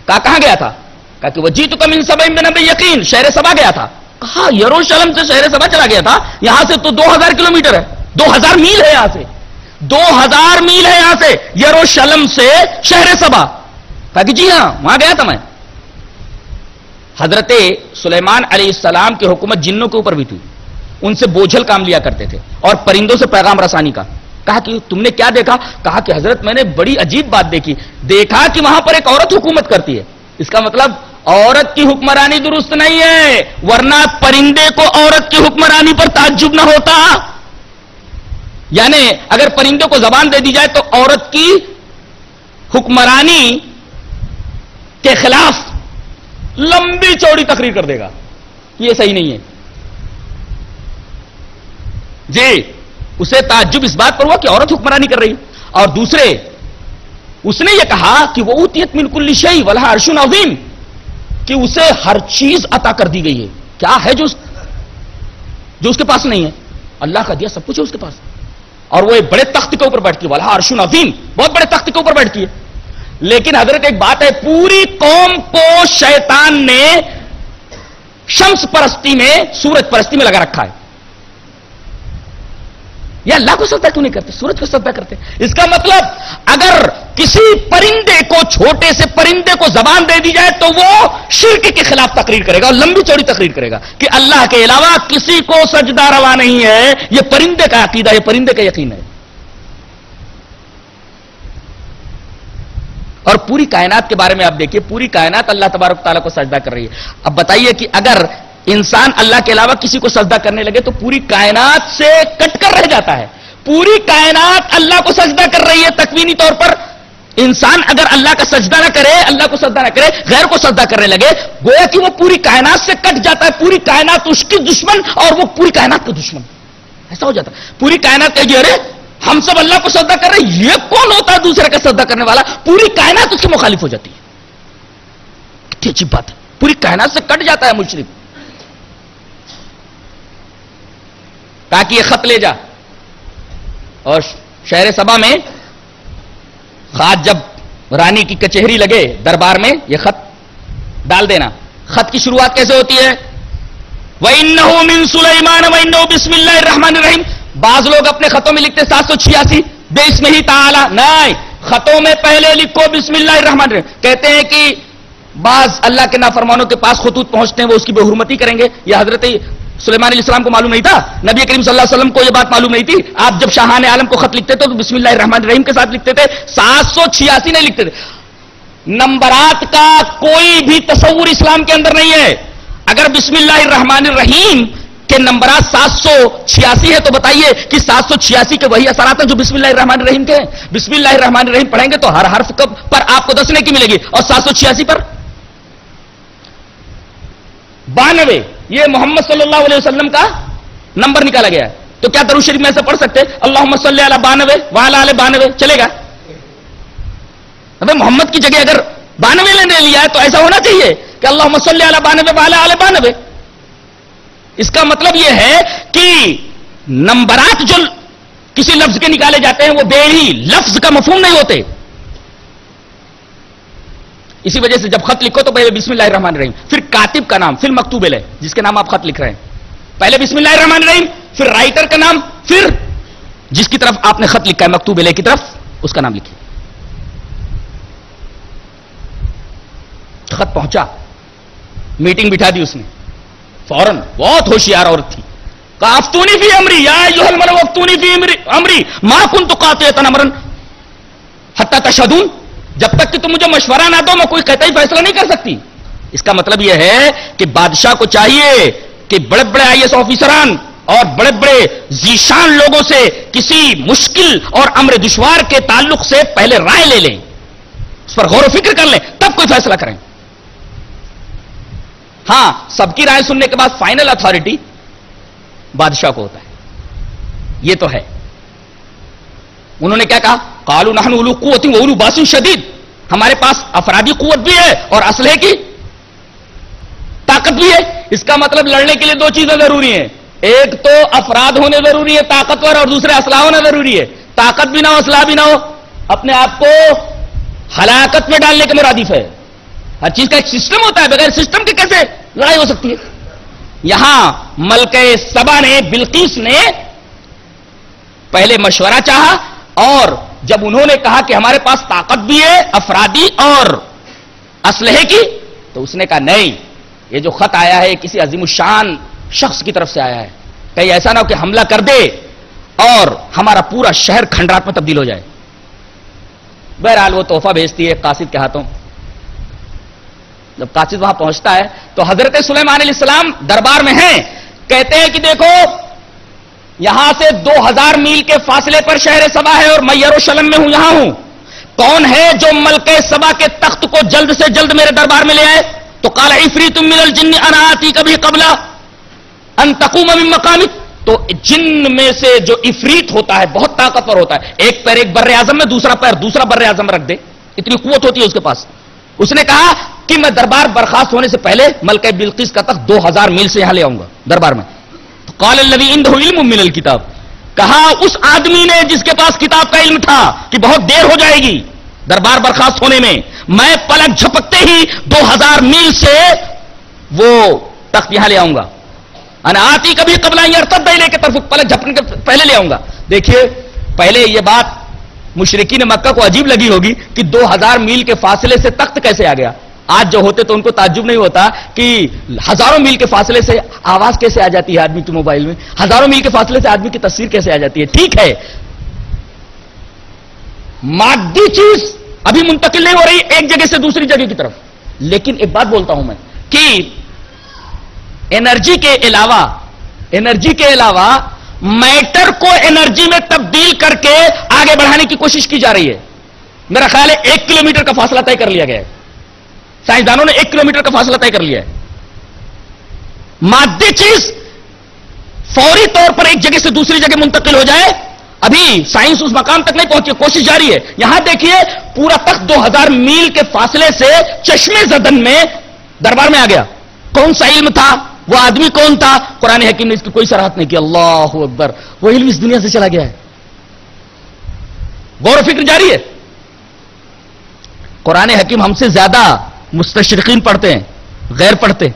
Speaker 1: کہاں گیا تھا؟ کہا کہ وجیت من سبع بنبأ یقین، شہر سبا گیا تھا. کہا یروشلم سے شہر سبا چلا گیا تھا، یہاں سے تو 2000 کلومیٹر ہے، 2000 میل ہے یہاں سے، 2000 میل ہے یہاں سے یروشلم سے شہر سبا. کہا کہ جی ہاں وہاں گیا تھا میں. حضرت سلیمان علیہ السلام کی حکومت جنوں کے اوپر بھی تھی، ان سے بوجھل کام لیا کرتے تھے اور پرندوں سے پیغام رسانی کا. کہا کہ تم نے کیا دیکھا؟ کہا کہ حضرت میں نے بڑی عجیب بات دیکھا کہ وہاں پر ایک عورت حکومت کرتی ہے. اس کا مطلب عورت کی حکمرانی درست نہیں ہے، ورنہ پرندے کو عورت کی حکمرانی پر تعجب نہ ہوتا. یعنی اگر پرندوں کو زبان دے دی جائے تو عورت کی حکمرانی کے خلاف لمبی چوڑی تقریر کر دے گا. یہ صحیح نہیں ہے جی. اسے تعجب اس بات پر ہوا کہ عورت حکمرانی کر رہی. اور دوسرے اس نے یہ کہا کہ وہ اوتیت من کل شیء ولہا عرش عظیم، کہ اسے ہر چیز عطا کر دی گئی ہے. کیا ہے جو اس کے پاس نہیں ہے؟ اللہ کا دیا سب کچھ ہے اس کے پاس. اور وہ ایک بڑے تخت کے اوپر بیٹھتی ہے، ولہا عرش عظیم، بہت بڑے تخت کے اوپر بیٹھتی ہے. لیکن حضرت ایک بات ہے، پوری قوم کو شیطان نے شمس پرستی میں، سورج پرستی میں لگا رکھا ہے. یہ اللہ کو سجدہ کیوں نہیں کرتے؟ سورج کو سجدہ کرتے. اس کا مطلب اگر کسی پرندے کو، چھوٹے سے پرندے کو زبان دے دی جائے تو وہ شرک کے خلاف تقریر کرے گا اور لمبی چوڑی تقریر کرے گا کہ اللہ کے علاوہ کسی کو سجدہ روا نہیں ہے. یہ پرندے کا عقیدہ، یہ پرندے کا یقین ہے. اور پوری کائنات کے بارے میں آپ دیکھیے، پوری کائنات اللہ تبارک تعالیٰ کو سجدہ کر رہی ہے. اب بتائیے کہ اگر انسان اللہ کے علاوہ کسی کو سجدہ کرنے لگے تو پوری کائنات سے کٹ کر رہ جاتا ہے. پوری کائنات اللہ کو سجدہ کر رہی ہے تکوینی طور پر. انسان اگر اللہ کا سجدہ نہ کرے، اللہ کو سجدہ نہ کرے، غیر کو سجدہ کرنے لگے، گویا کہ وہ پوری کائنات سے کٹ جاتا ہے. پوری کائنات اس کی دشمن اور وہ پوری کائنات کا دشمن، ایسا ہو جاتا ہے. پوری کائنات کہے گی ارے ہم سب اللہ کو سجدہ کر رہے ہیں، یہ کون ہوتا ہے دوسرے کا سجدہ کرنے والا؟ پوری کائنات اس کے مخالف ہو جاتی ہے. کتنی عجیب بات ہے، پوری کائنات سے کٹ جاتا ہے مشرک. تاکہ یہ خط لے جا، اور شہر سبا میں خاص جب رانی کی کچہری لگے دربار میں، یہ خط ڈال دینا. خط کی شروعات کیسے ہوتی ہے؟ وَإِنَّهُ مِن سُلَيْمَانَ وَإِنَّهُ بِسْمِ اللَّهِ الرَّحْمَنِ الرَّحِيمِ. بعض لوگ اپنے خطوں میں لکھتے 786 بِسْمِهِ تَعَالَى. نہیں، خطوں میں پہلے لکھو بسم اللہ الرحمن الرحیم. کہتے ہیں کہ بعض اللہ کے نافرمانوں کے پاس خطوط پہنچتے ہیں، وہ اس کی بے حرمتی کریں گے. یہ حضرت سلیمان علیہ السلام کو معلوم نہیں تھا، نبی کریم صلی اللہ علیہ وسلم کو یہ بات معلوم نہیں تھی. آپ جب شاہان عالم کو خط لکھتے تھے تو بسم اللہ الرحمن الرحیم کے ساتھ لکھتے تھے، 786 نہیں لکھتے تھے. نمبرات کا کوئی بھی تصور اسلام کے اندر نہیں ہے. اگر بسم اللہ الرحمن الرحیم کے نمبرات 786 ہے تو بتائیے کہ 786 کے وہی اثرات ہیں جو بسم اللہ الرحمن الرحیم کے ہیں. بسم اللہ الرحمن الرحیم پڑھیں گے تو ہر حرف پر آپ کو 10 نیکی ملے گی، اور 786 پر 92. یہ محمد صلی اللہ علیہ وسلم کا نمبر نکالا گیا ہے. تو کیا درود شریف میں ایسا پڑھ سکتے اللہم صلی علی 92 وعلی آل 92؟ چلے گا؟ ابے محمد کی جگہ اگر 92 لینے لیا ہے تو ایسا ہونا چاہیے کہ اللہم صلی علی 92 وعلی آل 92. اس کا مطلب یہ ہے کہ نمبرات جو کسی لفظ کے نکالے جاتے ہیں وہ بیڑی لفظ کا مفہوم نہیں ہوتے. اسی وجہ سے جب خط لکھو تو پہلے بسم اللہ الرحمن الرحیم، پھر کاتب کا نام، پھر مکتوب ہے جس کے نام آپ خط لکھ رہے ہیں، پہلے بسم اللہ الرحمن الرحیم، پھر رائٹر کا نام، پھر جس کی طرف آپ نے خط لکھا ہے مکتوب ہے کی طرف اس کا نام لکھیے. خط پہنچا، میٹنگ بٹھا دی اس نے فوراً. بہت ہوشیار عورت تھی. افتونی فی امری یا ایھا الملأ افتونی فی امری ما کنت قاطعۃ امرا حتی تشہدون. جب تک کہ تم مجھے مشورہ نہ دو میں کوئی قطعی فیصلہ نہیں کر سکتی. اس کا مطلب یہ ہے کہ بادشاہ کو چاہیے کہ بڑے بڑے IAS آفیسران اور بڑے بڑے ذیشان لوگوں سے کسی مشکل اور امر دشوار کے تعلق سے پہلے رائے لے لیں، اس پر غور و فکر کر لیں، تب کوئی فیصلہ کریں. ہاں، سب کی رائے سننے کے بعد فائنل اتھارٹی بادشاہ کو ہوتا ہے. یہ تو ہے. انہوں نے کیا کہا؟ قالوا نحن اولو قوت و اولو باس شدید، ہمارے پاس افرادی قوت بھی ہے اور اسلحے کی طاقت بھی ہے. اس کا مطلب لڑنے کے لیے دو چیزیں ضروری ہیں، ایک تو افراد ہونے ضروری ہے طاقتور، اور دوسرے اسلحہ ہونا ضروری ہے. طاقت بھی نہ ہو اسلحہ بھی نہ ہو، اپنے آپ کو ہلاکت میں ڈالنے کے مرادف ہے. ہر چیز کا ایک سسٹم ہوتا ہے، بغیر سسٹم کے کیسے لڑائی ہو سکتی ہے؟ یہاں ملکہ سبا نے، بلقیس نے پہلے مشورہ چاہا، اور جب انہوں نے کہا کہ ہمارے پاس طاقت بھی ہے افرادی اور اسلحے کی، تو اس نے کہا نہیں، یہ جو خط آیا ہے کسی عظیم الشان شخص کی طرف سے آیا ہے، کہیں ایسا نہ ہو کہ حملہ کر دے اور ہمارا پورا شہر کھنڈرات میں تبدیل ہو جائے. بہرحال وہ تحفہ بھیجتی ہے قاصد کے ہاتھوں. جب قاصد وہاں پہنچتا ہے تو حضرت سلیمان علیہ السلام دربار میں ہیں، کہتے ہیں کہ دیکھو یہاں سے 2000 میل کے فاصلے پر شہر سبا ہے اور میں یروشلم میں ہوں، یہاں ہوں. کون ہے جو ملکہ سبا کے تخت کو جلد سے جلد میرے دربار میں لے آئے؟ تو قال عفریت من الجن انا آتیک بہ قبل ان تقوم من مقامک. تو جن میں سے جو عفریت ہوتا ہے بہت طاقتور ہوتا ہے، ایک پیر ایک بر اعظم میں، دوسرا پیر دوسرا بر اعظم رکھ دے، اتنی قوت ہوتی ہے اس کے پاس. اس نے کہا کہ میں دربار برخاست ہونے سے پہلے ملکہ بلقیس کا تخت 2000 میل سے یہاں لے آؤں گا دربار میں. قال الذی عنده علم من الکتاب، کہا اس آدمی نے جس کے پاس کتاب کا علم تھا کہ بہت دیر ہو جائے گی دربار برخاست ہونے میں، میں پلک جھپکتے ہی 2000 میل سے وہ تخت یہاں لے آؤں گا. انا آتی کبھی قبل ان یرتد الیک کی طرف، پلک جھپکنے کے پہلے لے آؤں گا. دیکھیے پہلے یہ بات مشرکین مکہ کو عجیب لگی ہوگی کہ 2000 میل کے فاصلے سے تخت کیسے آ گیا. آج جو ہوتے تو ان کو تعجب نہیں ہوتا کہ ہزاروں میل کے فاصلے سے آواز کیسے آ جاتی ہے آدمی کے موبائل میں، ہزاروں میل کے فاصلے سے آدمی کی تصویر کیسے آ جاتی ہے. ٹھیک ہے، مادی چیز ابھی منتقل نہیں ہو رہی ایک جگہ سے دوسری جگہ کی طرف، لیکن ایک بات بولتا ہوں میں کہ انرجی کے علاوہ میٹر کو انرجی میں تبدیل کر کے آگے بڑھانے کی کوشش کی جا رہی ہے. میرا خیال ہے 1 کلومیٹر کا فاصلہ طے کر لیا گیا ہے، سائنسدانوں نے 1 کلومیٹر کا فاصلہ طے کر لیا ہے. مادی چیز فوری طور پر ایک جگہ سے دوسری جگہ منتقل ہو جائے، ابھی سائنس اس مقام تک نہیں پہنچی، کوشش جاری ہے. یہاں دیکھیے پورا تخت 2000 میل کے فاصلے سے چشمے زدن میں دربار میں آ گیا. کون سا علم تھا؟ وہ آدمی کون تھا؟ قرآن حکیم نے اس کی کوئی صراحت نہیں کی. اللہ اکبر، وہ علم اس دنیا سے چلا گیا ہے. غور و فکر جاری ہے. قرآن حکیم ہم سے زیادہ مستشرقین پڑھتے ہیں، غیر پڑھتے.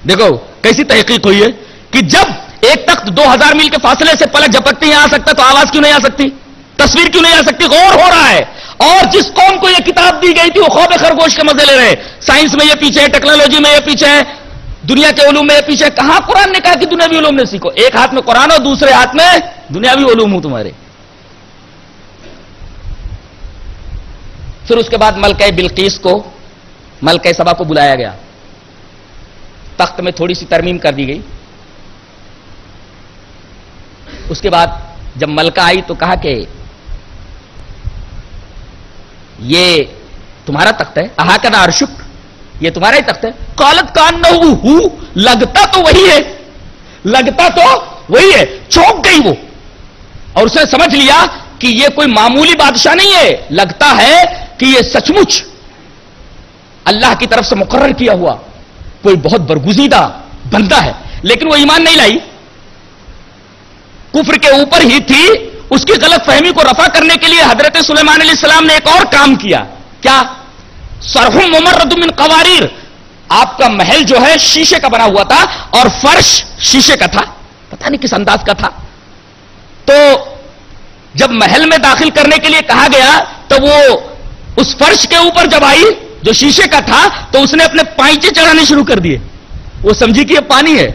Speaker 1: دیکھو کیسی تحقیق ہوئی ہے کہ جب ایک تخت 2000 میل کے فاصلے سے پلک جھپکتے یہاں آ سکتا تو آواز کیوں نہیں آ سکتی، تصویر کیوں نہیں آ سکتی؟ غور ہو رہا ہے. اور جس قوم کو یہ کتاب دی گئی تھی وہ خواب خرگوش کے مزے لے رہے. سائنس میں یہ پیچھے ہے، ٹیکنالوجی میں یہ پیچھے ہے، دنیا کے علوم میں یہ پیچھے. کہاں قرآن نے کہا کہ دنیاوی علوم نے سیکھو؟ ایک ہاتھ میں قرآن اور دوسرے ہاتھ میں دنیاوی علوم ہوں تمہارے. پھر اس کے بعد ملکہ بلقیس کو، ملکہ سبا کو بلایا گیا. تخت میں تھوڑی سی ترمیم کر دی گئی. اس کے بعد جب ملکہ آئی تو کہا کہ یہ تمہارا تخت ہے، احاکنا عرشک، یہ تمہارا ہی تخت ہے. قالت کانہ، لگتا تو وہی ہے، لگتا تو وہی ہے. چونک گئی وہ، اور اس نے سمجھ لیا کہ یہ کوئی معمولی بادشاہ نہیں ہے، لگتا ہے کہ یہ سچ مچ اللہ کی طرف سے مقرر کیا ہوا کوئی بہت برگزیدہ بندہ ہے. لیکن وہ ایمان نہیں لائی، کفر کے اوپر ہی تھی. اس کی غلط فہمی کو رفع کرنے کے لیے حضرت سلیمان علیہ السلام نے ایک اور کام کیا. کیا؟ صرح ممرد من قواریر، آپ کا محل جو ہے شیشے کا بنا ہوا تھا اور فرش شیشے کا تھا، پتہ نہیں کس انداز کا تھا. تو جب محل میں داخل کرنے کے لیے کہا گیا تو وہ اس فرش کے اوپر جب آئی جو شیشے کا تھا تو اس نے اپنے پائچے چڑھانے شروع کر دیے. وہ سمجھی کہ یہ پانی ہے.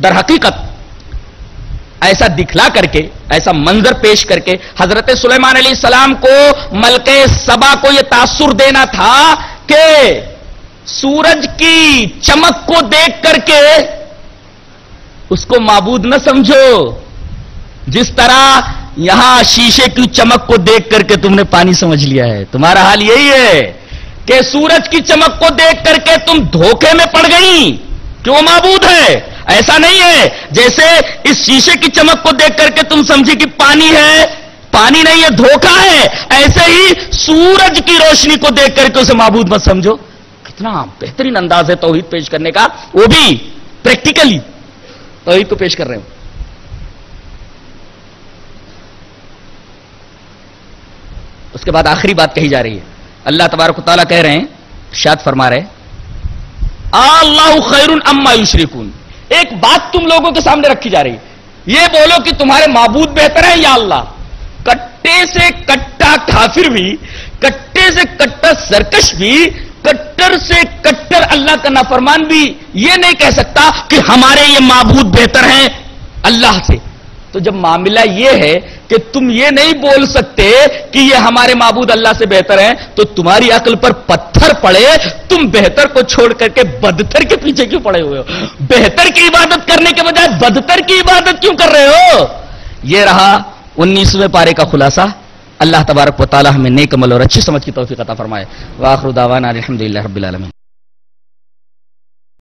Speaker 1: در حقیقت ایسا دکھلا کر کے، ایسا منظر پیش کر کے حضرت سلیمان علیہ السلام کو، ملکہ سبا کو یہ تاثر دینا تھا کہ سورج کی چمک کو دیکھ کر کے اس کو معبود نہ سمجھو، جس طرح یہاں شیشے کی چمک کو دیکھ کر کے تم نے پانی سمجھ لیا ہے. تمہارا حال یہی ہے کہ سورج کی چمک کو دیکھ کر کے تم دھوکے میں پڑ گئی کہ وہ معبود ہے. ایسا نہیں ہے جیسے اس شیشے کی چمک کو دیکھ کر کے تم سمجھی کہ پانی ہے پانی نہیں، یہ دھوکہ ہے. ایسے ہی سورج کی روشنی کو دیکھ کر کے اسے معبود مت سمجھو. کتنا بہترین انداز ہے توحید پیش کرنے کا، وہ بھی پریکٹیکلی توحید کو پیش کر رہے ہوں. اس کے بعد آخری بات کہی جا رہی ہے. اللہ تبارک و تعالیٰ کہہ رہے ہیں، ارشاد فرما رہے ہیں، اللہ خیر اما یشرکون. ایک بات تم لوگوں کے سامنے رکھی جا رہی ہے، یہ بولو کہ تمہارے معبود بہتر ہیں یا اللہ. کٹے سے کٹا کافر بھی، کٹے سے کٹا سرکش بھی، کٹر سے کٹر اللہ کا نافرمان بھی یہ نہیں کہہ سکتا کہ ہمارے یہ معبود بہتر ہیں اللہ سے. تو جب معاملہ یہ ہے کہ تم یہ نہیں بول سکتے کہ یہ ہمارے معبود اللہ سے بہتر ہیں، تو تمہاری عقل پر پتھر پڑے. تم بہتر کو چھوڑ کر کے بدتر کے پیچھے کیوں پڑے ہوئے ہو؟ بہتر کی عبادت کرنے کے بجائے بدتر کی عبادت کیوں کر رہے ہو؟ یہ رہا 19ویں پارے کا خلاصہ. اللہ تبارک و تعالی ہمیں نیک عمل اور اچھی سمجھ کی توفیق عطا فرمائے. وآخر دعوانا الحمدللہ رب العالمین.